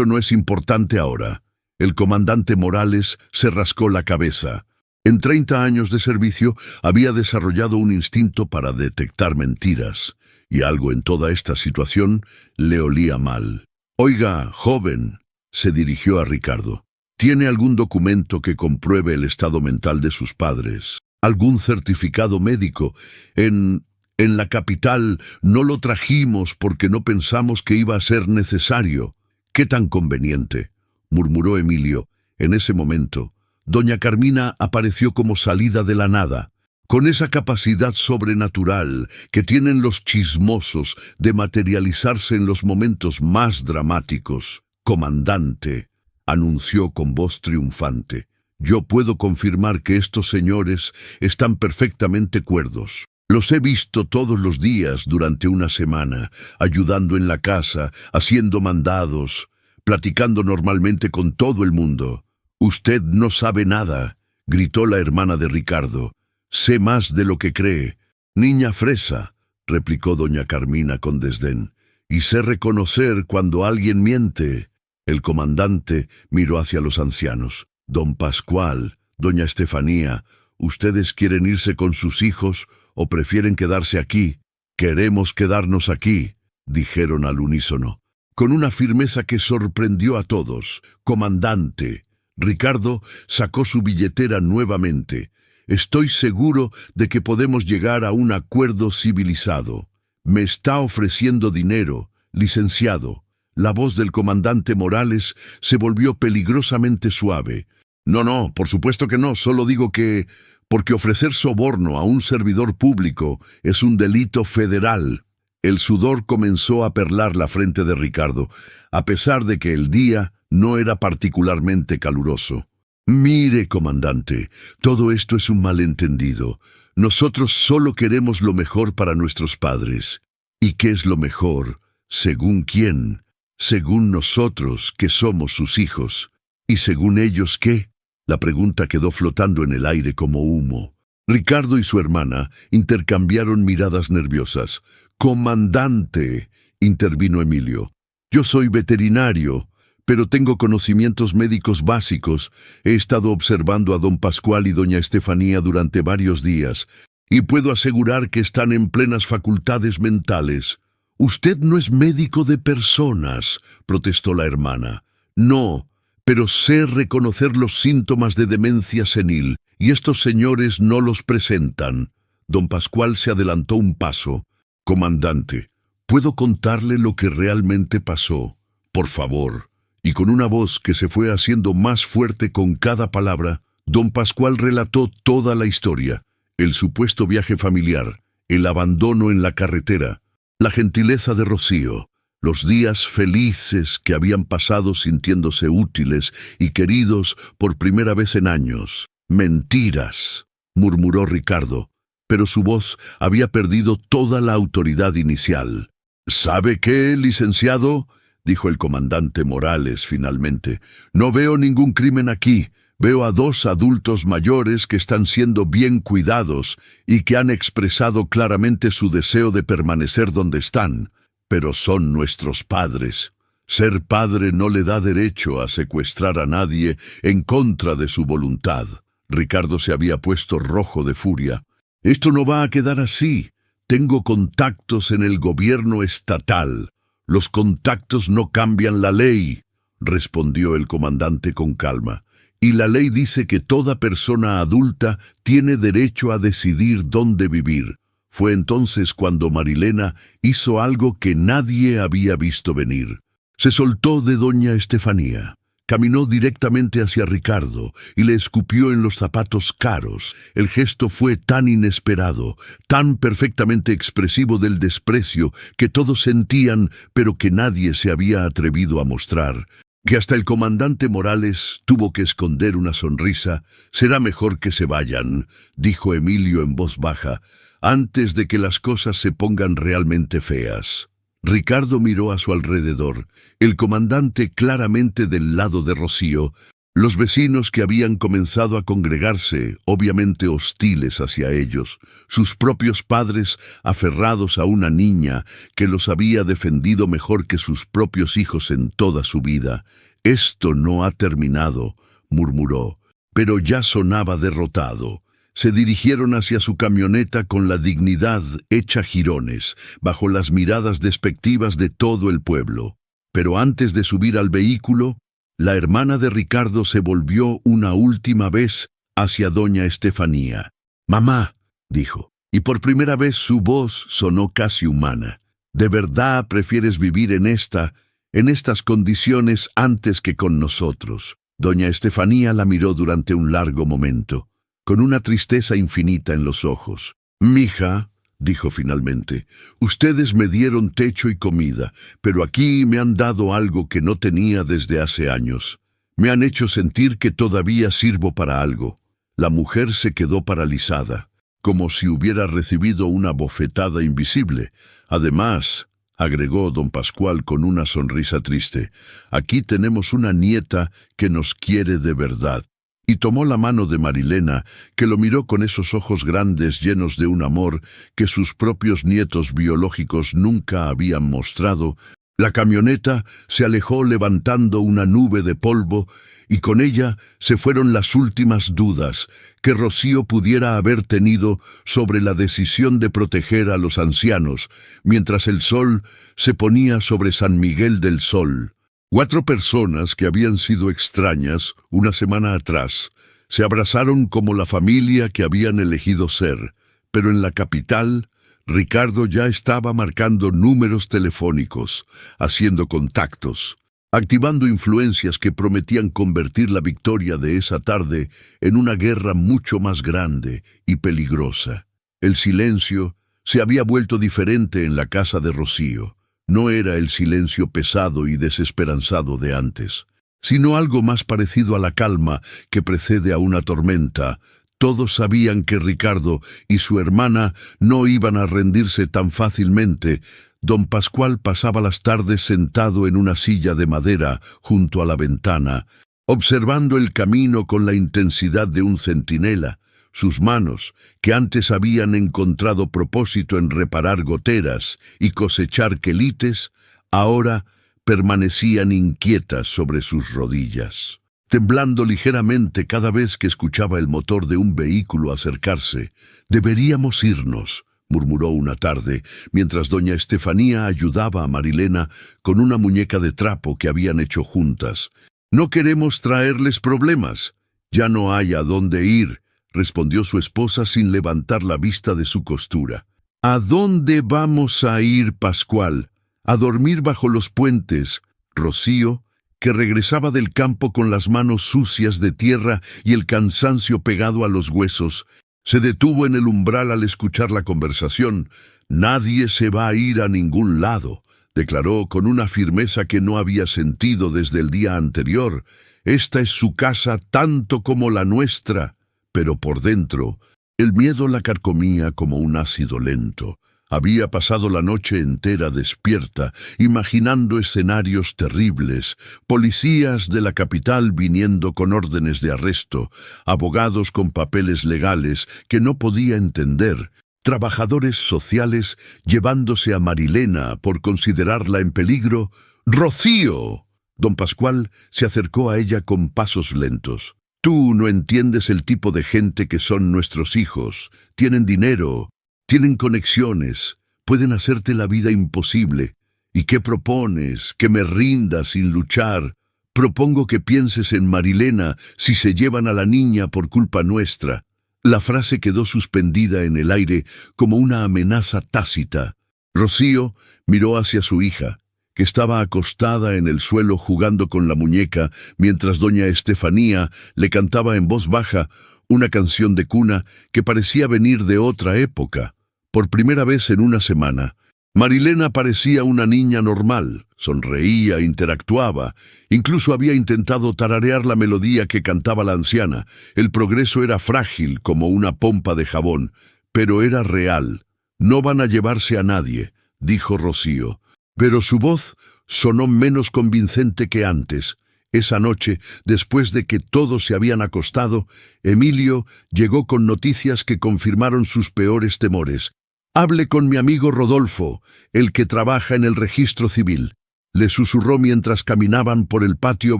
Speaker 1: no es importante ahora». El comandante Morales se rascó la cabeza. En 30 años de servicio había desarrollado un instinto para detectar mentiras, y algo en toda esta situación le olía mal. «Oiga, joven», se dirigió a Ricardo, ¿tiene algún documento que compruebe el estado mental de sus padres? ¿Algún certificado médico? En la capital no lo trajimos porque no pensamos que iba a ser necesario». «¿Qué tan conveniente?», murmuró Emilio. En ese momento, doña Carmina apareció como salida de la nada, con esa capacidad sobrenatural que tienen los chismosos de materializarse en los momentos más dramáticos. Comandante, anunció con voz triunfante, yo puedo confirmar que estos señores están perfectamente cuerdos. Los he visto todos los días durante una semana, ayudando en la casa, haciendo mandados, platicando normalmente con todo el mundo. Usted no sabe nada, gritó la hermana de Ricardo. Sé más de lo que cree. Niña fresa, replicó doña Carmina con desdén, y sé reconocer cuando alguien miente. El comandante miró hacia los ancianos. Don Pascual, doña Estefanía, ¿ustedes quieren irse con sus hijos o prefieren quedarse aquí? Queremos quedarnos aquí, dijeron al unísono, con una firmeza que sorprendió a todos. Comandante, Ricardo sacó su billetera nuevamente. Estoy seguro de que podemos llegar a un acuerdo civilizado. Me está ofreciendo dinero, licenciado. La voz del comandante Morales se volvió peligrosamente suave. No, por supuesto que no, solo digo que... porque ofrecer soborno a un servidor público es un delito federal. El sudor comenzó a perlar la frente de Ricardo, a pesar de que el día no era particularmente caluroso. Mire, comandante, todo esto es un malentendido. Nosotros solo queremos lo mejor para nuestros padres. ¿Y qué es lo mejor? ¿Según quién? Según nosotros, que somos sus hijos. ¿Y según ellos qué? La pregunta quedó flotando en el aire como humo. Ricardo y su hermana intercambiaron miradas nerviosas. «Comandante», intervino Emilio, «yo soy veterinario, pero tengo conocimientos médicos básicos. He estado observando a don Pascual y doña Estefanía durante varios días, y puedo asegurar que están en plenas facultades mentales». «Usted no es médico de personas», protestó la hermana. «No, pero sé reconocer los síntomas de demencia senil, y estos señores no los presentan». Don Pascual se adelantó un paso. «Comandante, ¿puedo contarle lo que realmente pasó? Por favor». Y con una voz que se fue haciendo más fuerte con cada palabra, don Pascual relató toda la historia: el supuesto viaje familiar, el abandono en la carretera, la gentileza de Rocío, los días felices que habían pasado sintiéndose útiles y queridos por primera vez en años. «Mentiras», murmuró Ricardo, pero su voz había perdido toda la autoridad inicial. «¿Sabe qué, licenciado?», dijo el comandante Morales finalmente. «No veo ningún crimen aquí. Veo a dos adultos mayores que están siendo bien cuidados y que han expresado claramente su deseo de permanecer donde están. Pero son nuestros padres. Ser padre no le da derecho a secuestrar a nadie en contra de su voluntad». Ricardo se había puesto rojo de furia. «Esto no va a quedar así. Tengo contactos en el gobierno estatal. Los contactos no cambian la ley», respondió el comandante con calma. «Y la ley dice que toda persona adulta tiene derecho a decidir dónde vivir». Fue entonces cuando Marilena hizo algo que nadie había visto venir. Se soltó de doña Estefanía. Caminó directamente hacia Ricardo y le escupió en los zapatos caros. El gesto fue tan inesperado, tan perfectamente expresivo del desprecio que todos sentían, pero que nadie se había atrevido a mostrar, que hasta el comandante Morales tuvo que esconder una sonrisa. «Será mejor que se vayan», dijo Emilio en voz baja, «antes de que las cosas se pongan realmente feas». Ricardo miró a su alrededor, el comandante claramente del lado de Rocío, los vecinos que habían comenzado a congregarse, obviamente hostiles hacia ellos, sus propios padres aferrados a una niña que los había defendido mejor que sus propios hijos en toda su vida. «Esto no ha terminado», murmuró, pero ya sonaba derrotado. Se dirigieron hacia su camioneta con la dignidad hecha jirones, bajo las miradas despectivas de todo el pueblo. Pero antes de subir al vehículo, la hermana de Ricardo se volvió una última vez hacia doña Estefanía. «Mamá», dijo, y por primera vez su voz sonó casi humana. «¿De verdad prefieres vivir en estas condiciones antes que con nosotros?» Doña Estefanía la miró durante un largo momento, con una tristeza infinita en los ojos. «Mija», dijo finalmente. Ustedes me dieron techo y comida, pero aquí me han dado algo que no tenía desde hace años. Me han hecho sentir que todavía sirvo para algo. La mujer se quedó paralizada, como si hubiera recibido una bofetada invisible. Además, agregó don Pascual con una sonrisa triste, aquí tenemos una nieta que nos quiere de verdad. Y tomó la mano de Marilena, que lo miró con esos ojos grandes llenos de un amor que sus propios nietos biológicos nunca habían mostrado. La camioneta se alejó levantando una nube de polvo y con ella se fueron las últimas dudas que Rocío pudiera haber tenido sobre la decisión de proteger a los ancianos, mientras el sol se ponía sobre San Miguel del Sol. 4 personas que habían sido extrañas una semana atrás se abrazaron como la familia que habían elegido ser, pero en la capital Ricardo ya estaba marcando números telefónicos, haciendo contactos, activando influencias que prometían convertir la victoria de esa tarde en una guerra mucho más grande y peligrosa. El silencio se había vuelto diferente en la casa de Rocío. No era el silencio pesado y desesperanzado de antes, sino algo más parecido a la calma que precede a una tormenta. Todos sabían que Ricardo y su hermana no iban a rendirse tan fácilmente. Don Pascual pasaba las tardes sentado en una silla de madera junto a la ventana, observando el camino con la intensidad de un centinela. Sus manos, que antes habían encontrado propósito en reparar goteras y cosechar quelites, ahora permanecían inquietas sobre sus rodillas, temblando ligeramente cada vez que escuchaba el motor de un vehículo acercarse. «Deberíamos irnos», murmuró una tarde, mientras doña Estefanía ayudaba a Marilena con una muñeca de trapo que habían hecho juntas. «No queremos traerles problemas. Ya no hay a dónde ir», respondió su esposa sin levantar la vista de su costura. «¿A dónde vamos a ir, Pascual? A dormir bajo los puentes». Rocío, que regresaba del campo con las manos sucias de tierra y el cansancio pegado a los huesos, se detuvo en el umbral al escuchar la conversación. «Nadie se va a ir a ningún lado», declaró con una firmeza que no había sentido desde el día anterior. «Esta es su casa tanto como la nuestra». Pero por dentro, el miedo la carcomía como un ácido lento. Había pasado la noche entera despierta, imaginando escenarios terribles, policías de la capital viniendo con órdenes de arresto, abogados con papeles legales que no podía entender, trabajadores sociales llevándose a Marilena por considerarla en peligro. «¡Rocío!». Don Pascual se acercó a ella con pasos lentos. «Tú no entiendes el tipo de gente que son nuestros hijos. Tienen dinero, tienen conexiones, pueden hacerte la vida imposible. ¿Y qué propones? ¿Que me rinda sin luchar? Propongo que pienses en Marilena si se llevan a la niña por culpa nuestra». La frase quedó suspendida en el aire como una amenaza tácita. Rocío miró hacia su hija, que estaba acostada en el suelo jugando con la muñeca, mientras doña Estefanía le cantaba en voz baja una canción de cuna que parecía venir de otra época. Por primera vez en una semana, Marilena parecía una niña normal, sonreía, interactuaba, incluso había intentado tararear la melodía que cantaba la anciana. El progreso era frágil como una pompa de jabón, pero era real. «No van a llevarse a nadie», dijo Rocío. Pero su voz sonó menos convincente que antes. Esa noche, después de que todos se habían acostado, Emilio llegó con noticias que confirmaron sus peores temores. «Hable con mi amigo Rodolfo, el que trabaja en el registro civil», le susurró mientras caminaban por el patio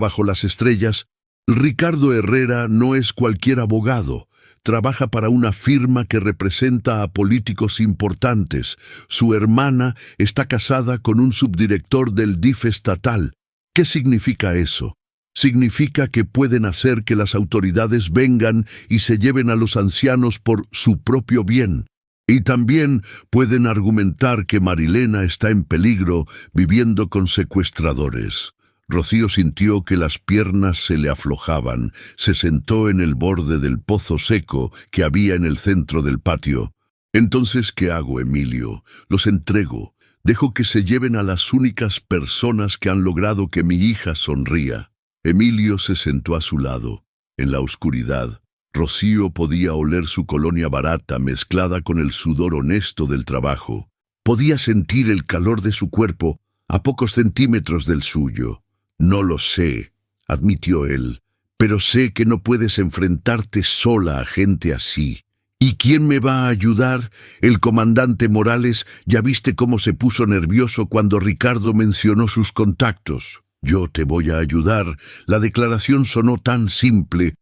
Speaker 1: bajo las estrellas. «Ricardo Herrera no es cualquier abogado. Trabaja para una firma que representa a políticos importantes. Su hermana está casada con un subdirector del DIF estatal. ¿Qué significa eso? Significa que pueden hacer que las autoridades vengan y se lleven a los ancianos por su propio bien. Y también pueden argumentar que Marilena está en peligro viviendo con secuestradores». Rocío sintió que las piernas se le aflojaban. Se sentó en el borde del pozo seco que había en el centro del patio. Entonces, ¿qué hago, Emilio? Los entrego. Dejo que se lleven a las únicas personas que han logrado que mi hija sonría. Emilio se sentó a su lado. En la oscuridad, Rocío podía oler su colonia barata mezclada con el sudor honesto del trabajo. Podía sentir el calor de su cuerpo a pocos centímetros del suyo. No lo sé, admitió él, pero sé que no puedes enfrentarte sola a gente así. ¿Y quién me va a ayudar? El comandante Morales. ¿Ya viste cómo se puso nervioso cuando Ricardo mencionó sus contactos? Yo te voy a ayudar. La declaración sonó tan simple,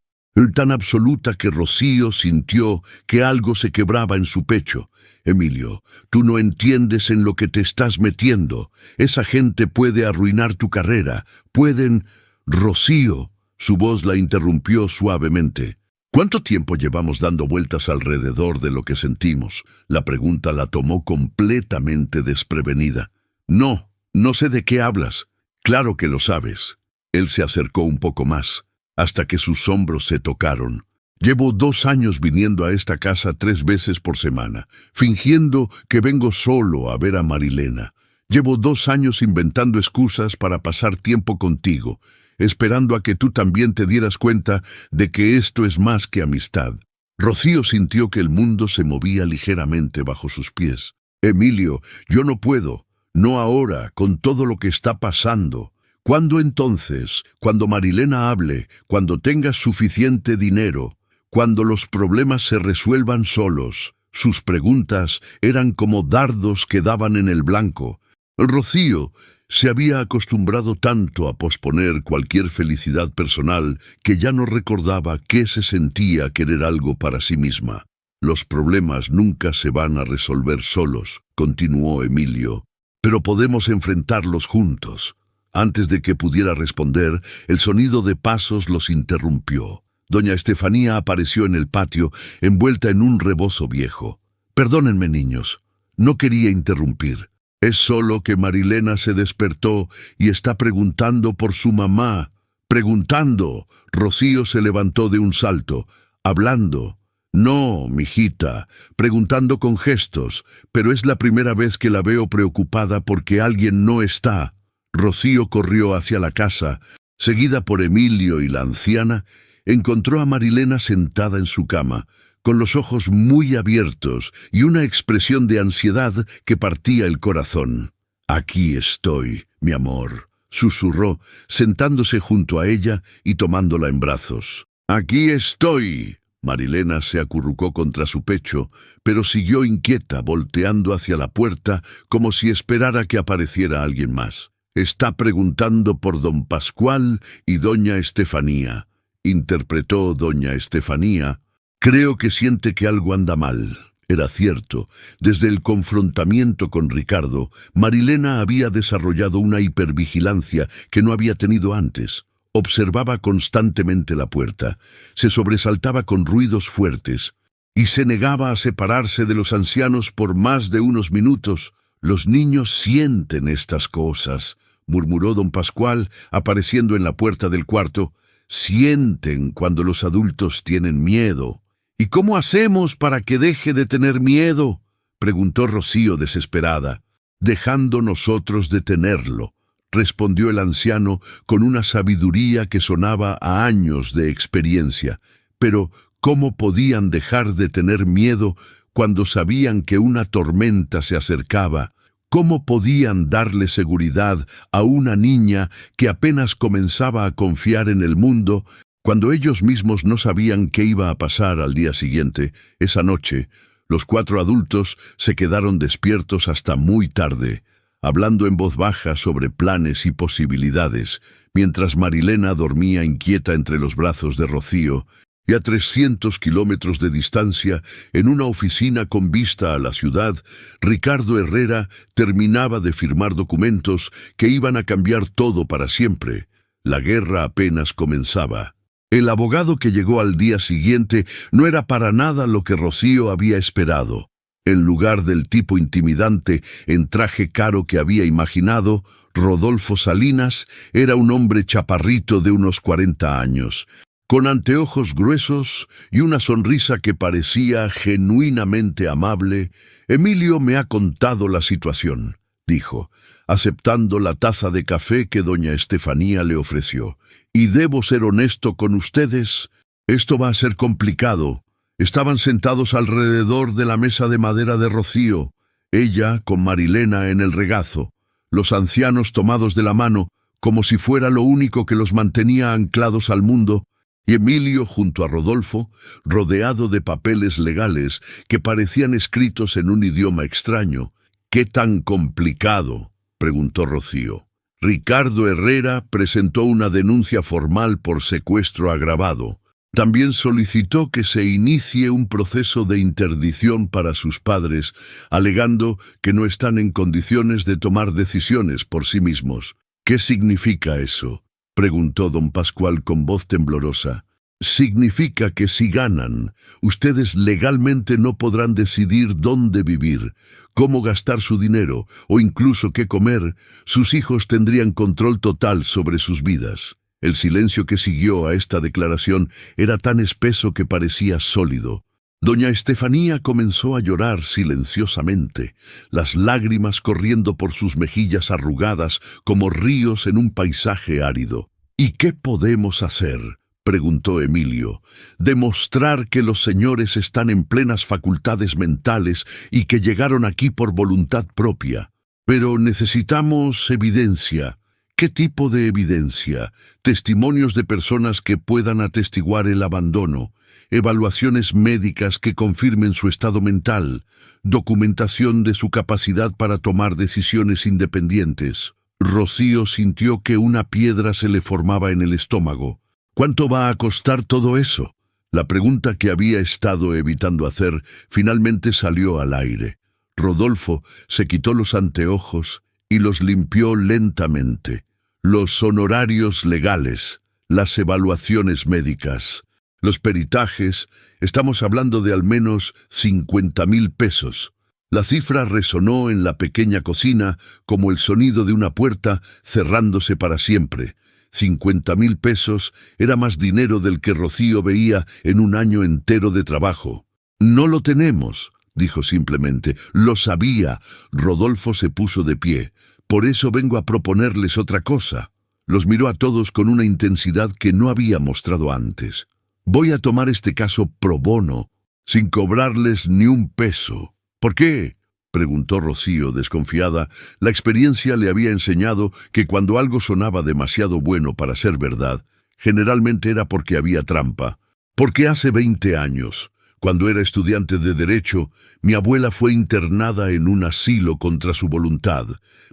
Speaker 1: tan absoluta que Rocío sintió que algo se quebraba en su pecho. Emilio, tú no entiendes en lo que te estás metiendo. Esa gente puede arruinar tu carrera. Pueden... Rocío, su voz la interrumpió suavemente. ¿Cuánto tiempo llevamos dando vueltas alrededor de lo que sentimos? La pregunta la tomó completamente desprevenida. No sé de qué hablas. Claro que lo sabes. Él se acercó un poco más, hasta que sus hombros se tocaron. Llevo 2 años viniendo a esta casa 3 veces por semana, fingiendo que vengo solo a ver a Marilena. Llevo 2 años inventando excusas para pasar tiempo contigo, esperando a que tú también te dieras cuenta de que esto es más que amistad. Rocío sintió que el mundo se movía ligeramente bajo sus pies. Emilio, yo no puedo, no ahora, con todo lo que está pasando. ¿Cuándo entonces? Cuando Marilena hable, cuando tengas suficiente dinero, cuando los problemas se resuelvan solos. Sus preguntas eran como dardos que daban en el blanco. Rocío se había acostumbrado tanto a posponer cualquier felicidad personal que ya no recordaba qué se sentía querer algo para sí misma. Los problemas nunca se van a resolver solos, continuó Emilio, pero podemos enfrentarlos juntos. Antes de que pudiera responder, el sonido de pasos los interrumpió. Doña Estefanía apareció en el patio, envuelta en un rebozo viejo. Perdónenme, niños, no quería interrumpir. Es solo que Marilena se despertó y está preguntando por su mamá. Preguntando. Rocío se levantó de un salto. Hablando. No, mijita, preguntando con gestos, pero es la primera vez que la veo preocupada porque alguien no está. Rocío corrió hacia la casa. Seguida por Emilio y la anciana, encontró a Marilena sentada en su cama, con los ojos muy abiertos y una expresión de ansiedad que partía el corazón. «Aquí estoy, mi amor», susurró, sentándose junto a ella y tomándola en brazos. «Aquí estoy». Marilena se acurrucó contra su pecho, pero siguió inquieta, volteando hacia la puerta como si esperara que apareciera alguien más. «Está preguntando por don Pascual y doña Estefanía», interpretó doña Estefanía. «Creo que siente que algo anda mal». Era cierto. Desde el confrontamiento con Ricardo, Marilena había desarrollado una hipervigilancia que no había tenido antes. Observaba constantemente la puerta, se sobresaltaba con ruidos fuertes y se negaba a separarse de los ancianos por más de unos minutos. «Los niños sienten estas cosas», murmuró don Pascual, apareciendo en la puerta del cuarto. «Sienten cuando los adultos tienen miedo». «¿Y cómo hacemos para que deje de tener miedo?», preguntó Rocío desesperada. «Dejando nosotros de tenerlo», respondió el anciano con una sabiduría que sonaba a años de experiencia. Pero, ¿cómo podían dejar de tener miedo cuando sabían que una tormenta se acercaba? ¿Cómo podían darle seguridad a una niña que apenas comenzaba a confiar en el mundo, cuando ellos mismos no sabían qué iba a pasar al día siguiente? Esa noche, los 4 adultos se quedaron despiertos hasta muy tarde, hablando en voz baja sobre planes y posibilidades, mientras Marilena dormía inquieta entre los brazos de Rocío, y a 300 kilómetros de distancia, en una oficina con vista a la ciudad, Ricardo Herrera terminaba de firmar documentos que iban a cambiar todo para siempre. La guerra apenas comenzaba. El abogado que llegó al día siguiente no era para nada lo que Rocío había esperado. En lugar del tipo intimidante en traje caro que había imaginado, Rodolfo Salinas era un hombre chaparrito de unos 40 años. Con anteojos gruesos y una sonrisa que parecía genuinamente amable, Emilio me ha contado la situación, dijo, aceptando la taza de café que doña Estefanía le ofreció. Y debo ser honesto con ustedes, esto va a ser complicado. Estaban sentados alrededor de la mesa de madera de Rocío, ella con Marilena en el regazo, los ancianos tomados de la mano, como si fuera lo único que los mantenía anclados al mundo, y Emilio junto a Rodolfo, rodeado de papeles legales que parecían escritos en un idioma extraño. ¿Qué tan complicado?, preguntó Rocío. Ricardo Herrera presentó una denuncia formal por secuestro agravado. También solicitó que se inicie un proceso de interdicción para sus padres, alegando que no están en condiciones de tomar decisiones por sí mismos. ¿Qué significa eso?, preguntó don Pascual con voz temblorosa. Significa que si ganan, ustedes legalmente no podrán decidir dónde vivir, cómo gastar su dinero o incluso qué comer. Sus hijos tendrían control total sobre sus vidas. El silencio que siguió a esta declaración era tan espeso que parecía sólido. Doña Estefanía comenzó a llorar silenciosamente, las lágrimas corriendo por sus mejillas arrugadas como ríos en un paisaje árido. ¿Y qué podemos hacer?, preguntó Emilio. Demostrar que los señores están en plenas facultades mentales y que llegaron aquí por voluntad propia. Pero necesitamos evidencia. ¿Qué tipo de evidencia? Testimonios de personas que puedan atestiguar el abandono, evaluaciones médicas que confirmen su estado mental, documentación de su capacidad para tomar decisiones independientes. Rocío sintió que una piedra se le formaba en el estómago. ¿Cuánto va a costar todo eso? La pregunta que había estado evitando hacer finalmente salió al aire. Rodolfo se quitó los anteojos y los limpió lentamente. Los honorarios legales, las evaluaciones médicas, los peritajes, estamos hablando de al menos 50,000 pesos. La cifra resonó en la pequeña cocina como el sonido de una puerta cerrándose para siempre. 50,000 pesos era más dinero del que Rocío veía en un año entero de trabajo. No lo tenemos, dijo simplemente. Lo sabía. Rodolfo se puso de pie. Por eso vengo a proponerles otra cosa. Los miró a todos con una intensidad que no había mostrado antes. Voy a tomar este caso pro bono, sin cobrarles ni un peso. ¿Por qué?, preguntó Rocío, desconfiada. La experiencia le había enseñado que cuando algo sonaba demasiado bueno para ser verdad, generalmente era porque había trampa. Porque hace 20 años, cuando era estudiante de Derecho, mi abuela fue internada en un asilo contra su voluntad.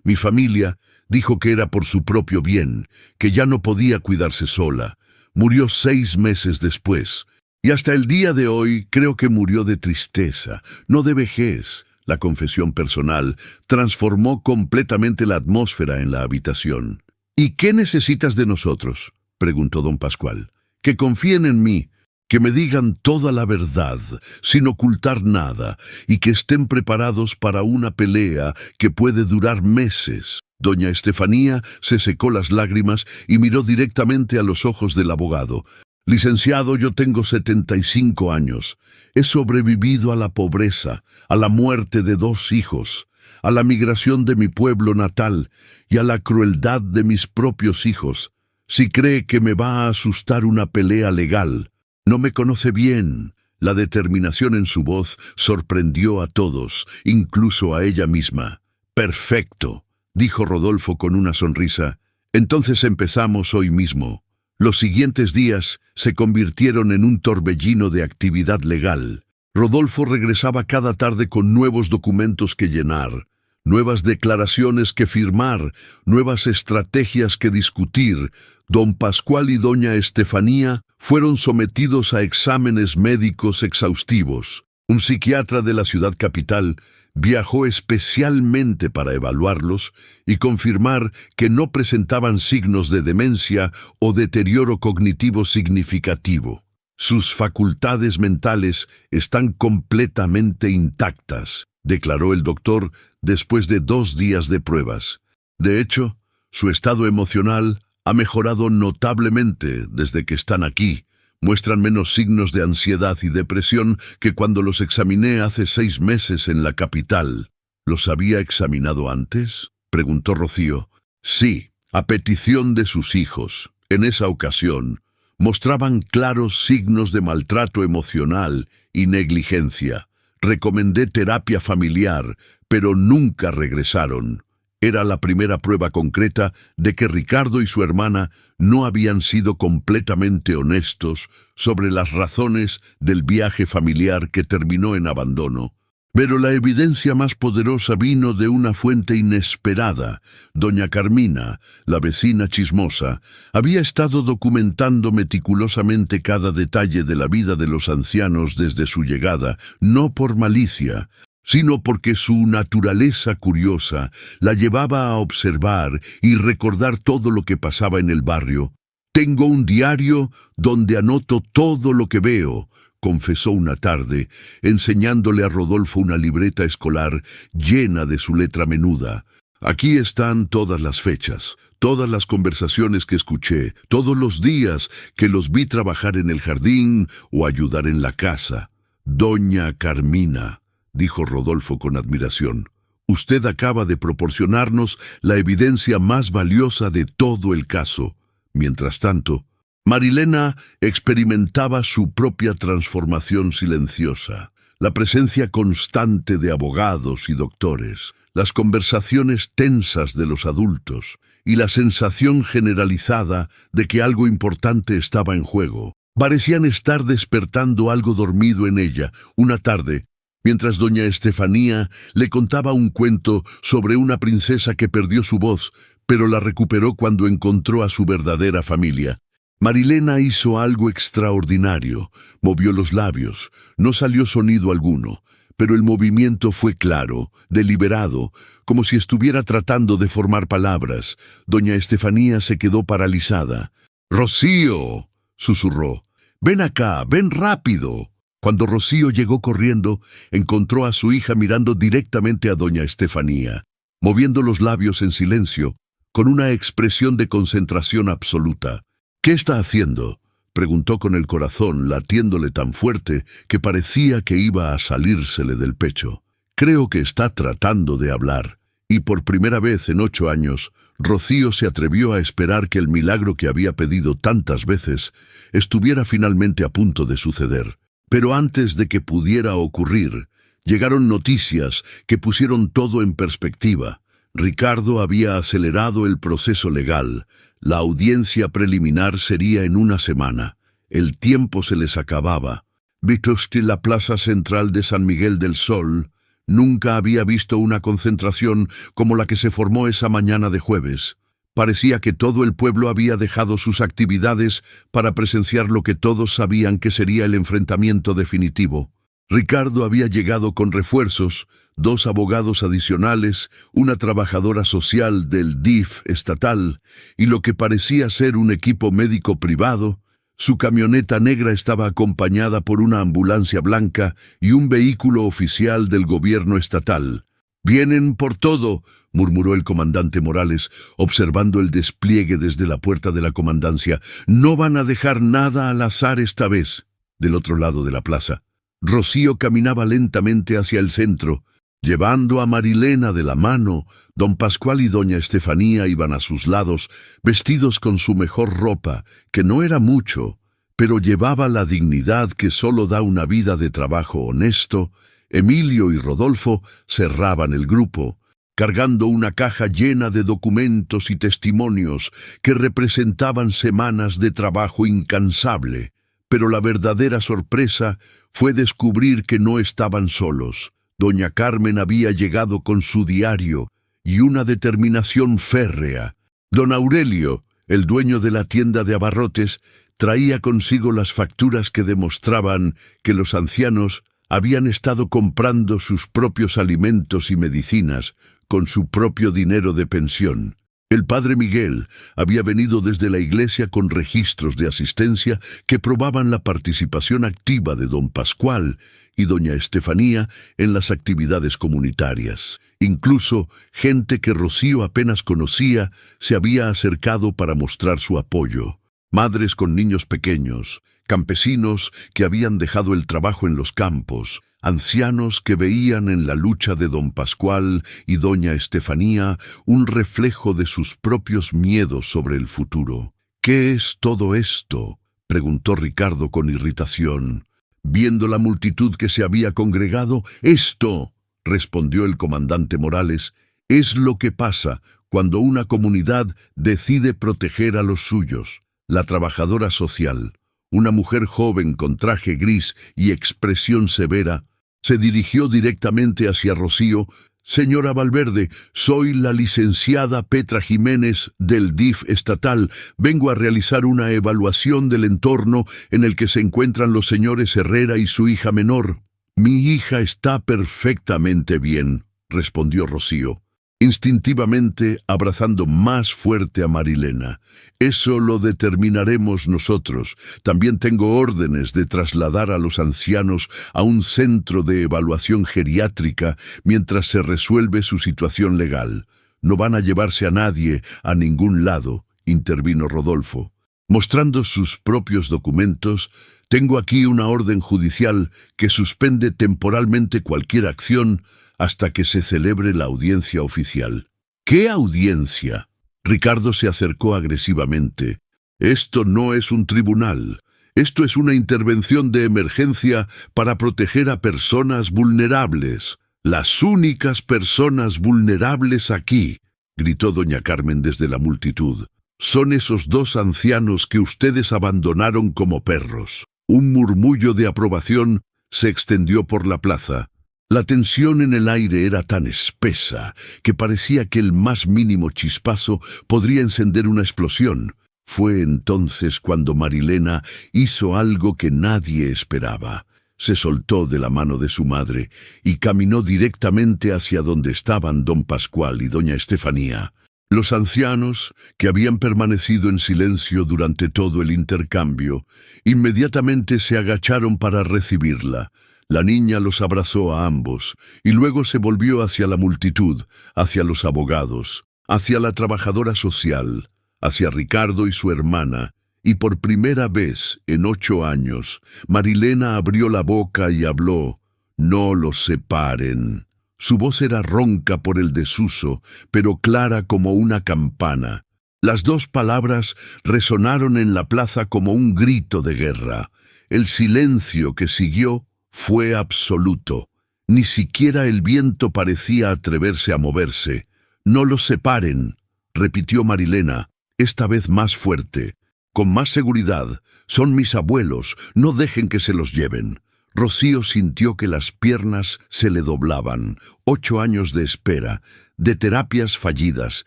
Speaker 1: Mi familia dijo que era por su propio bien, que ya no podía cuidarse sola. Murió 6 meses después. Y hasta el día de hoy creo que murió de tristeza, no de vejez. La confesión personal transformó completamente la atmósfera en la habitación. ¿Y qué necesitas de nosotros?, preguntó don Pascual. Que confíen en mí, que me digan toda la verdad, sin ocultar nada, y que estén preparados para una pelea que puede durar meses. Doña Estefanía se secó las lágrimas y miró directamente a los ojos del abogado. Licenciado, yo tengo 75 años. He sobrevivido a la pobreza, a la muerte de 2 hijos, a la migración de mi pueblo natal y a la crueldad de mis propios hijos. Si cree que me va a asustar una pelea legal, no me conoce bien. La determinación en su voz sorprendió a todos, incluso a ella misma. Perfecto, dijo Rodolfo con una sonrisa. Entonces empezamos hoy mismo. Los siguientes días se convirtieron en un torbellino de actividad legal. Rodolfo regresaba cada tarde con nuevos documentos que llenar, nuevas declaraciones que firmar, nuevas estrategias que discutir. Don Pascual y doña Estefanía fueron sometidos a exámenes médicos exhaustivos. Un psiquiatra de la ciudad capital viajó especialmente para evaluarlos y confirmar que no presentaban signos de demencia o deterioro cognitivo significativo. Sus facultades mentales están completamente intactas, declaró el doctor después de 2 días de pruebas. De hecho, su estado emocional ha mejorado notablemente desde que están aquí, Muestran menos signos de ansiedad y depresión que cuando los examiné hace 6 meses en la capital. ¿Los había examinado antes?, preguntó Rocío. Sí, a petición de sus hijos. En esa ocasión, mostraban claros signos de maltrato emocional y negligencia. Recomendé terapia familiar, pero nunca regresaron. Era la primera prueba concreta de que Ricardo y su hermana no habían sido completamente honestos sobre las razones del viaje familiar que terminó en abandono. Pero la evidencia más poderosa vino de una fuente inesperada. Doña Carmina, la vecina chismosa, había estado documentando meticulosamente cada detalle de la vida de los ancianos desde su llegada, no por malicia, sino porque su naturaleza curiosa la llevaba a observar y recordar todo lo que pasaba en el barrio. «Tengo un diario donde anoto todo lo que veo», confesó una tarde, enseñándole a Rodolfo una libreta escolar llena de su letra menuda. «Aquí están todas las fechas, todas las conversaciones que escuché, todos los días que los vi trabajar en el jardín o ayudar en la casa». «Doña Carmina», dijo Rodolfo con admiración, «usted acaba de proporcionarnos la evidencia más valiosa de todo el caso». Mientras tanto, Marilena experimentaba su propia transformación silenciosa, la presencia constante de abogados y doctores, las conversaciones tensas de los adultos y la sensación generalizada de que algo importante estaba en juego. Parecían estar despertando algo dormido en ella. Una tarde, mientras doña Estefanía le contaba un cuento sobre una princesa que perdió su voz, pero la recuperó cuando encontró a su verdadera familia, Marilena hizo algo extraordinario. Movió los labios. No salió sonido alguno, pero el movimiento fue claro, deliberado, como si estuviera tratando de formar palabras. Doña Estefanía se quedó paralizada. «¡Rocío!», susurró. «¡Ven acá, ven rápido!». Cuando Rocío llegó corriendo, encontró a su hija mirando directamente a doña Estefanía, moviendo los labios en silencio, con una expresión de concentración absoluta. «¿Qué está haciendo?», preguntó con el corazón latiéndole tan fuerte que parecía que iba a salírsele del pecho. «Creo que está tratando de hablar». Y por primera vez en 8 años, Rocío se atrevió a esperar que el milagro que había pedido tantas veces estuviera finalmente a punto de suceder. Pero antes de que pudiera ocurrir, llegaron noticias que pusieron todo en perspectiva. Ricardo había acelerado el proceso legal. La audiencia preliminar sería en 1 semana. El tiempo se les acababa. Vitosti, la plaza central de San Miguel del Sol, nunca había visto una concentración como la que se formó esa mañana de jueves. Parecía que todo el pueblo había dejado sus actividades para presenciar lo que todos sabían que sería el enfrentamiento definitivo. Ricardo había llegado con refuerzos, 2 abogados adicionales, una trabajadora social del DIF estatal y lo que parecía ser un equipo médico privado. Su camioneta negra estaba acompañada por una ambulancia blanca y un vehículo oficial del gobierno estatal. «Vienen por todo», murmuró el comandante Morales, observando el despliegue desde la puerta de la comandancia. «No van a dejar nada al azar esta vez». Del otro lado de la plaza, Rocío caminaba lentamente hacia el centro, llevando a Marilena de la mano. Don Pascual y doña Estefanía iban a sus lados, vestidos con su mejor ropa, que no era mucho, pero llevaba la dignidad que solo da una vida de trabajo honesto. Emilio y Rodolfo cerraban el grupo, cargando una caja llena de documentos y testimonios que representaban semanas de trabajo incansable. Pero la verdadera sorpresa fue descubrir que no estaban solos. Doña Carmen había llegado con su diario y una determinación férrea. Don Aurelio, el dueño de la tienda de abarrotes, traía consigo las facturas que demostraban que los ancianos habían estado comprando sus propios alimentos y medicinas con su propio dinero de pensión. El padre Miguel había venido desde la iglesia con registros de asistencia que probaban la participación activa de don Pascual y doña Estefanía en las actividades comunitarias. Incluso gente que Rocío apenas conocía se había acercado para mostrar su apoyo. Madres con niños pequeños, campesinos que habían dejado el trabajo en los campos, ancianos que veían en la lucha de don Pascual y doña Estefanía un reflejo de sus propios miedos sobre el futuro. «¿Qué es todo esto?», preguntó Ricardo con irritación. Viendo la multitud que se había congregado, «Esto», respondió el comandante Morales, «es lo que pasa cuando una comunidad decide proteger a los suyos». La trabajadora social, una mujer joven con traje gris y expresión severa, se dirigió directamente hacia Rocío. «Señora Valverde, soy la licenciada Petra Jiménez del DIF estatal. Vengo a realizar una evaluación del entorno en el que se encuentran los señores Herrera y su hija menor». «Mi hija está perfectamente bien», respondió Rocío, instintivamente abrazando más fuerte a Marilena. «Eso lo determinaremos nosotros. También tengo órdenes de trasladar a los ancianos a un centro de evaluación geriátrica mientras se resuelve su situación legal. No van a llevarse a nadie a ningún lado», intervino Rodolfo. Mostrando sus propios documentos, «Tengo aquí una orden judicial que suspende temporalmente cualquier acción hasta que se celebre la audiencia oficial». «¿Qué audiencia?». Ricardo se acercó agresivamente. «Esto no es un tribunal. Esto es una intervención de emergencia para proteger a personas vulnerables. Las únicas personas vulnerables aquí», gritó doña Carmen desde la multitud, «son esos dos ancianos que ustedes abandonaron como perros». Un murmullo de aprobación se extendió por la plaza. La tensión en el aire era tan espesa que parecía que el más mínimo chispazo podría encender una explosión. Fue entonces cuando Marilena hizo algo que nadie esperaba. Se soltó de la mano de su madre y caminó directamente hacia donde estaban don Pascual y doña Estefanía. Los ancianos, que habían permanecido en silencio durante todo el intercambio, inmediatamente se agacharon para recibirla. La niña los abrazó a ambos y luego se volvió hacia la multitud, hacia los abogados, hacia la trabajadora social, hacia Ricardo y su hermana, y por primera vez en 8 años, Marilena abrió la boca y habló: «No los separen». Su voz era ronca por el desuso, pero clara como una campana. Las 2 palabras resonaron en la plaza como un grito de guerra. El silencio que siguió fue absoluto. Ni siquiera el viento parecía atreverse a moverse. «No los separen», repitió Marilena, esta vez más fuerte, con más seguridad. «Son mis abuelos, no dejen que se los lleven». Rocío sintió que las piernas se le doblaban. 8 años de espera, de terapias fallidas,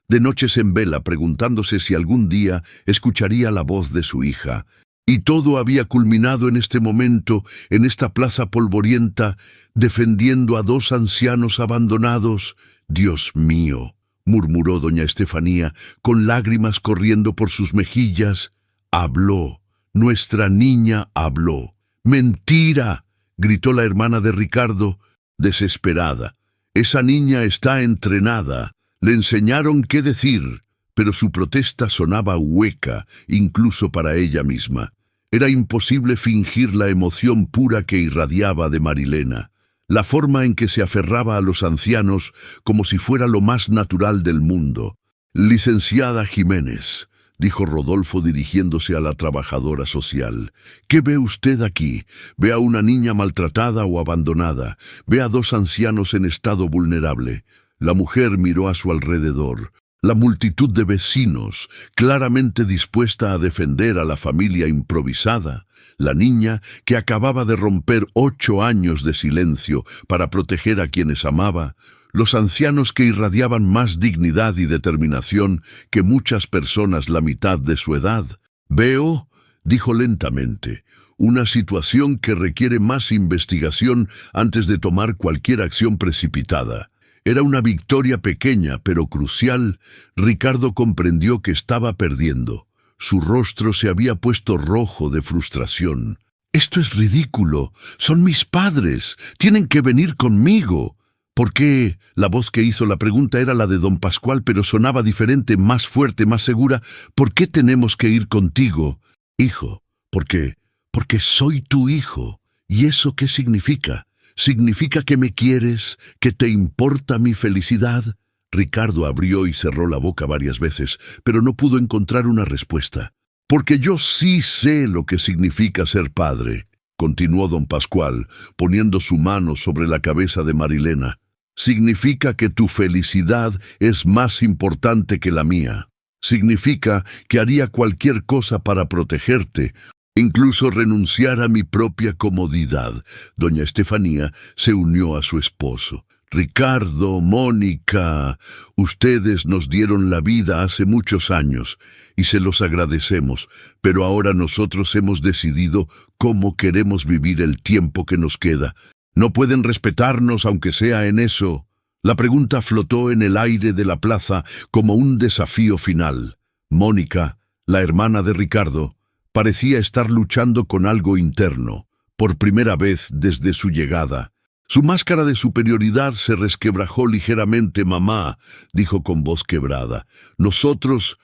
Speaker 1: de noches en vela preguntándose si algún día escucharía la voz de su hija. Y todo había culminado en este momento, en esta plaza polvorienta, defendiendo a 2 ancianos abandonados. «Dios mío», murmuró doña Estefanía, con lágrimas corriendo por sus mejillas. «Habló, nuestra niña habló». «¡Mentira!», gritó la hermana de Ricardo, desesperada. «Esa niña está entrenada. Le enseñaron qué decir». Pero su protesta sonaba hueca, incluso para ella misma. Era imposible fingir la emoción pura que irradiaba de Marilena, la forma en que se aferraba a los ancianos como si fuera lo más natural del mundo. «Licenciada Jiménez», dijo Rodolfo dirigiéndose a la trabajadora social, «¿qué ve usted aquí? ¿Ve a una niña maltratada o abandonada? ¿Ve a 2 ancianos en estado vulnerable?». La mujer miró a su alrededor. La multitud de vecinos, claramente dispuesta a defender a la familia improvisada. La niña, que acababa de romper 8 años de silencio para proteger a quienes amaba. Los ancianos que irradiaban más dignidad y determinación que muchas personas la mitad de su edad. «Veo», dijo lentamente, «una situación que requiere más investigación antes de tomar cualquier acción precipitada». Era una victoria pequeña, pero crucial. Ricardo comprendió que estaba perdiendo. Su rostro se había puesto rojo de frustración. «Esto es ridículo. Son mis padres. Tienen que venir conmigo». «¿Por qué?». La voz que hizo la pregunta era la de don Pascual, pero sonaba diferente, más fuerte, más segura. «¿Por qué tenemos que ir contigo?». «Hijo, ¿por qué? Porque soy tu hijo. ¿Y eso qué significa? ¿Significa que me quieres, que te importa mi felicidad? Ricardo abrió y cerró la boca varias veces, pero no pudo encontrar una respuesta. Porque yo sí sé lo que significa ser padre, continuó don Pascual, poniendo su mano sobre la cabeza de Marilena. Significa que tu felicidad es más importante que la mía. Significa que haría cualquier cosa para protegerte, incluso renunciar a mi propia comodidad. Doña Estefanía se unió a su esposo. Ricardo, Mónica, ustedes nos dieron la vida hace muchos años y se los agradecemos, pero ahora nosotros hemos decidido cómo queremos vivir el tiempo que nos queda. ¿No pueden respetarnos aunque sea en eso? La pregunta flotó en el aire de la plaza como un desafío final. Mónica, la hermana de Ricardo, parecía estar luchando con algo interno, por primera vez desde su llegada. Su máscara de superioridad se resquebrajó ligeramente. Mamá, dijo con voz quebrada, nosotros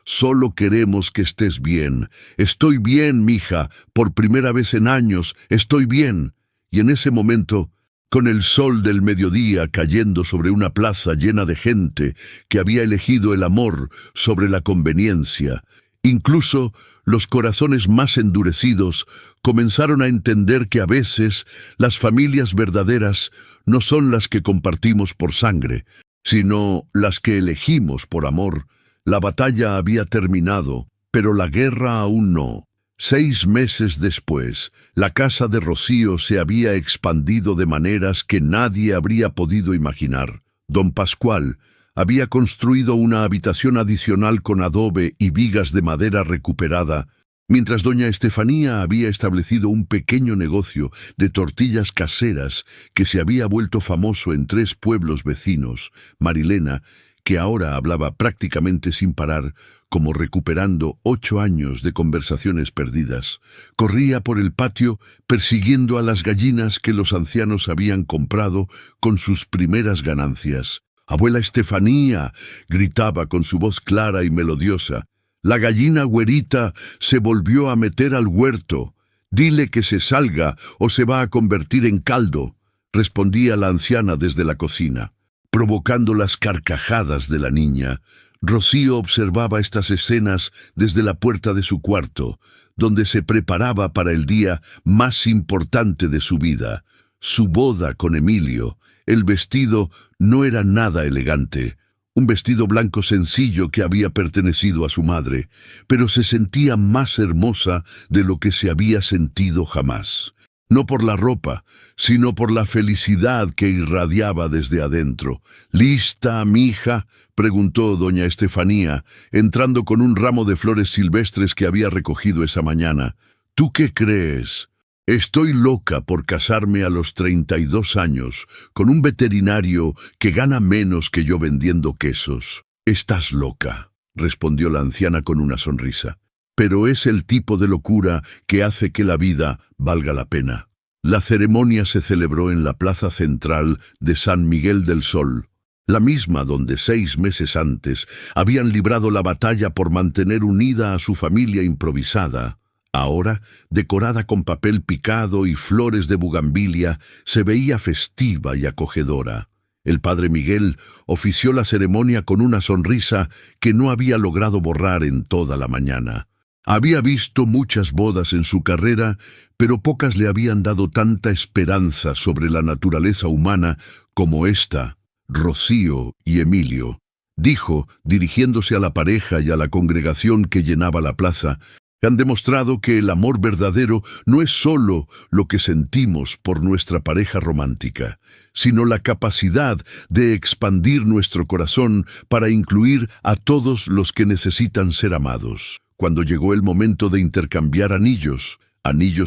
Speaker 1: solo queremos que estés bien. Estoy bien, mija, por primera vez en años, estoy bien. Y en ese momento, con el sol del mediodía cayendo sobre una plaza llena de gente que había elegido el amor sobre la conveniencia, incluso los corazones más endurecidos comenzaron a entender que a veces las familias verdaderas no son las que compartimos por sangre, sino las que elegimos por amor. La batalla había terminado, pero la guerra aún no. 6 meses después, la casa de Rocío se había expandido de maneras que nadie habría podido imaginar. Don Pascual había construido una habitación adicional con adobe y vigas de madera recuperada, mientras doña Estefanía había establecido un pequeño negocio de tortillas caseras que se había vuelto famoso en 3 pueblos vecinos. Marilena, que ahora hablaba prácticamente sin parar, como recuperando 8 años de conversaciones perdidas, corría por el patio persiguiendo a las gallinas que los ancianos habían comprado con sus primeras ganancias. «Abuela Estefanía», gritaba con su voz clara y melodiosa, «la gallina güerita se volvió a meter al huerto. Dile que se salga o se va a convertir en caldo», respondía la anciana desde la cocina. Provocando las carcajadas de la niña, Rocío observaba estas escenas desde la puerta de su cuarto, donde se preparaba para el día más importante de su vida, su boda con Emilio. El vestido no era nada elegante, un vestido blanco sencillo que había pertenecido a su madre, pero se sentía más hermosa de lo que se había sentido jamás. No por la ropa, sino por la felicidad que irradiaba desde adentro. «¿Lista, mija?», preguntó doña Estefanía, entrando con un ramo de flores silvestres que había recogido esa mañana. «¿Tú qué crees? Estoy loca por casarme a los 32 años con un veterinario que gana menos que yo vendiendo quesos». «Estás loca», respondió la anciana con una sonrisa. «Pero es el tipo de locura que hace que la vida valga la pena». La ceremonia se celebró en la plaza central de San Miguel del Sol, la misma donde 6 meses antes habían librado la batalla por mantener unida a su familia improvisada. Ahora, decorada con papel picado y flores de bugambilia, se veía festiva y acogedora. El padre Miguel ofició la ceremonia con una sonrisa que no había logrado borrar en toda la mañana. Había visto muchas bodas en su carrera, pero pocas le habían dado tanta esperanza sobre la naturaleza humana como esta, Rocío y Emilio. Dijo, dirigiéndose a la pareja y a la congregación que llenaba la plaza, han demostrado que el amor verdadero no es solo lo que sentimos por nuestra pareja romántica, sino la capacidad de expandir nuestro corazón para incluir a todos los que necesitan ser amados. Cuando llegó el momento de intercambiar anillos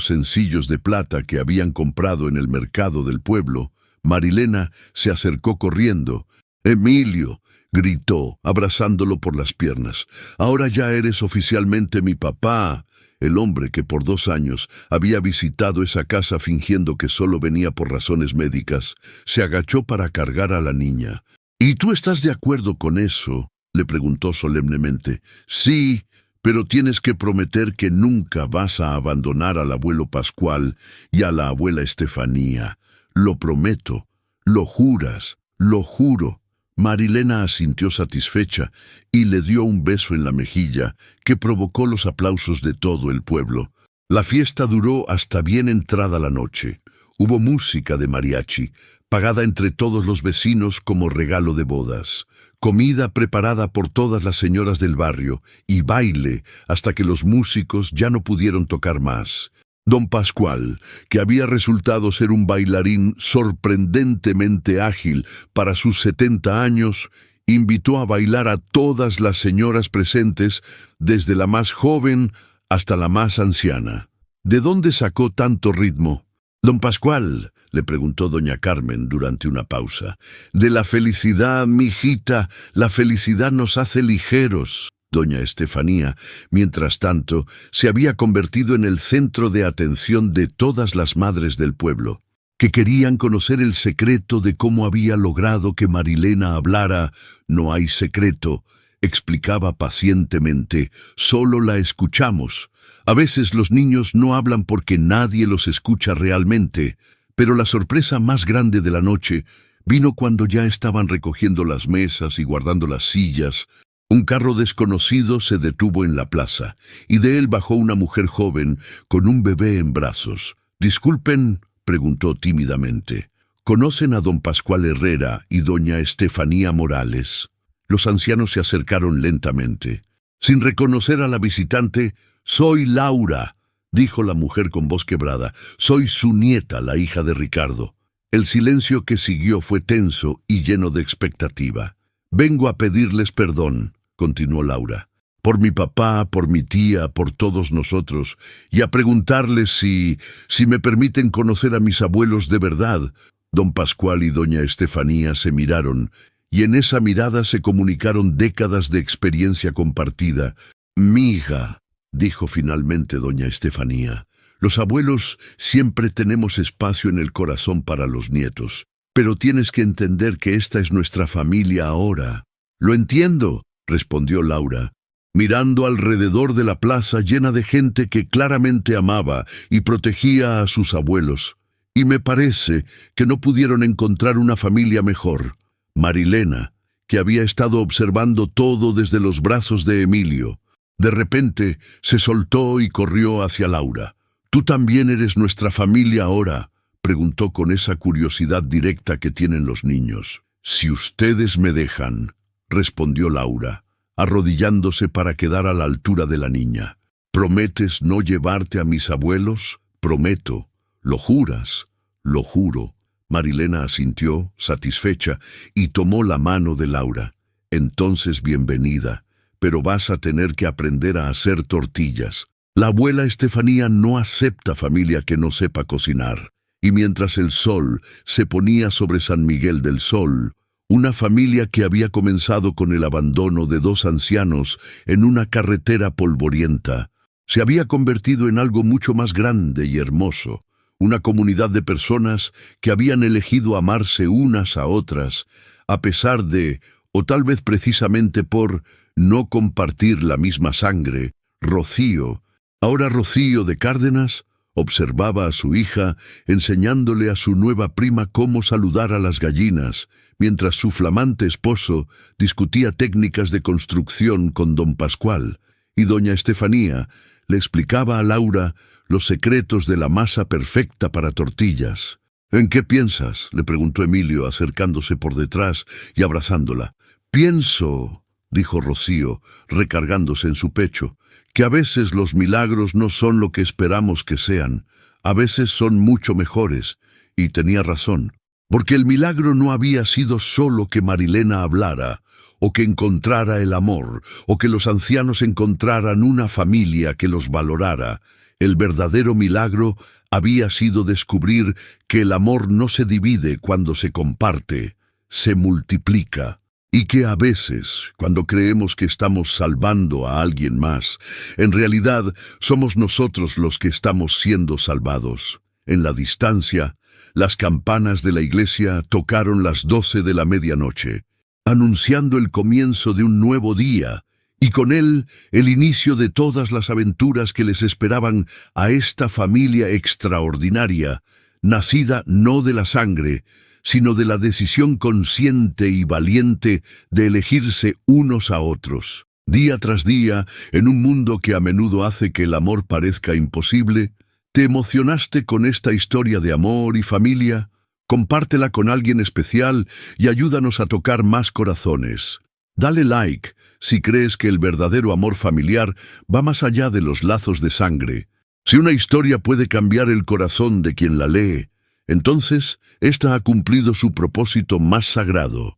Speaker 1: sencillos de plata que habían comprado en el mercado del pueblo, Marilena se acercó corriendo. «Emilio», gritó, abrazándolo por las piernas, «ahora ya eres oficialmente mi papá». El hombre que por 2 años había visitado esa casa fingiendo que solo venía por razones médicas, se agachó para cargar a la niña. «¿Y tú estás de acuerdo con eso?», le preguntó solemnemente. «Sí, pero tienes que prometer que nunca vas a abandonar al abuelo Pascual y a la abuela Estefanía. Lo prometo. ¿Lo juras? Lo juro. Marilena asintió satisfecha y le dio un beso en la mejilla que provocó los aplausos de todo el pueblo. La fiesta duró hasta bien entrada la noche. Hubo música de mariachi, pagada entre todos los vecinos como regalo de bodas, comida preparada por todas las señoras del barrio y baile hasta que los músicos ya no pudieron tocar más. Don Pascual, que había resultado ser un bailarín sorprendentemente ágil para sus 70 años, invitó a bailar a todas las señoras presentes, desde la más joven hasta la más anciana. ¿De dónde sacó tanto ritmo? Don Pascual, le preguntó doña Carmen durante una pausa. De la felicidad, mijita, la felicidad nos hace ligeros. Doña Estefanía, mientras tanto, se había convertido en el centro de atención de todas las madres del pueblo, que querían conocer el secreto de cómo había logrado que Marilena hablara. No hay secreto, explicaba pacientemente, solo la escuchamos. A veces los niños no hablan porque nadie los escucha realmente, pero la sorpresa más grande de la noche vino cuando ya estaban recogiendo las mesas y guardando las sillas. Un carro desconocido se detuvo en la plaza, y de él bajó una mujer joven con un bebé en brazos. «Disculpen», preguntó tímidamente, «¿conocen a don Pascual Herrera y doña Estefanía Morales?» Los ancianos se acercaron lentamente. Sin reconocer a la visitante, «Soy Laura», dijo la mujer con voz quebrada. «Soy su nieta, la hija de Ricardo». El silencio que siguió fue tenso y lleno de expectativa. «Vengo a pedirles perdón», continuó Laura, «por mi papá, por mi tía, por todos nosotros, y a preguntarles si me permiten conocer a mis abuelos de verdad». Don Pascual y doña Estefanía se miraron, y en esa mirada se comunicaron décadas de experiencia compartida. «Mi hija», dijo finalmente doña Estefanía, «los abuelos siempre tenemos espacio en el corazón para los nietos, pero tienes que entender que esta es nuestra familia ahora». «Lo entiendo», respondió Laura, mirando alrededor de la plaza llena de gente que claramente amaba y protegía a sus abuelos. «Y me parece que no pudieron encontrar una familia mejor». Marilena, que había estado observando todo desde los brazos de Emilio, de repente se soltó y corrió hacia Laura. «¿Tú también eres nuestra familia ahora?», preguntó con esa curiosidad directa que tienen los niños. «Si ustedes me dejan», respondió Laura, arrodillándose para quedar a la altura de la niña. «¿Prometes no llevarte a mis abuelos?» «Prometo». «¿Lo juras?» «Lo juro». Marilena asintió, satisfecha, y tomó la mano de Laura. «Entonces bienvenida, pero vas a tener que aprender a hacer tortillas. La abuela Estefanía no acepta familia que no sepa cocinar». Y mientras el sol se ponía sobre San Miguel del Sol, una familia que había comenzado con el abandono de dos ancianos en una carretera polvorienta, se había convertido en algo mucho más grande y hermoso, una comunidad de personas que habían elegido amarse unas a otras, a pesar de, o tal vez precisamente por, no compartir la misma sangre. Rocío, ahora Rocío de Cárdenas, observaba a su hija enseñándole a su nueva prima cómo saludar a las gallinas, mientras su flamante esposo discutía técnicas de construcción con don Pascual, y doña Estefanía le explicaba a Laura los secretos de la masa perfecta para tortillas. «¿En qué piensas?», le preguntó Emilio, acercándose por detrás y abrazándola. «Pienso», dijo Rocío, recargándose en su pecho, «que a veces los milagros no son lo que esperamos que sean, a veces son mucho mejores», y tenía razón, porque el milagro no había sido solo que Marilena hablara, o que encontrara el amor, o que los ancianos encontraran una familia que los valorara. El verdadero milagro había sido descubrir que el amor no se divide cuando se comparte, se multiplica. Y que a veces, cuando creemos que estamos salvando a alguien más, en realidad somos nosotros los que estamos siendo salvados. En la distancia, las campanas de la iglesia tocaron las 12 de la medianoche, anunciando el comienzo de un nuevo día, y con él el inicio de todas las aventuras que les esperaban a esta familia extraordinaria, nacida no de la sangre, sino de la decisión consciente y valiente de elegirse unos a otros. Día tras día, en un mundo que a menudo hace que el amor parezca imposible, ¿te emocionaste con esta historia de amor y familia? Compártela con alguien especial y ayúdanos a tocar más corazones. Dale like si crees que el verdadero amor familiar va más allá de los lazos de sangre. Si una historia puede cambiar el corazón de quien la lee, entonces ésta ha cumplido su propósito más sagrado.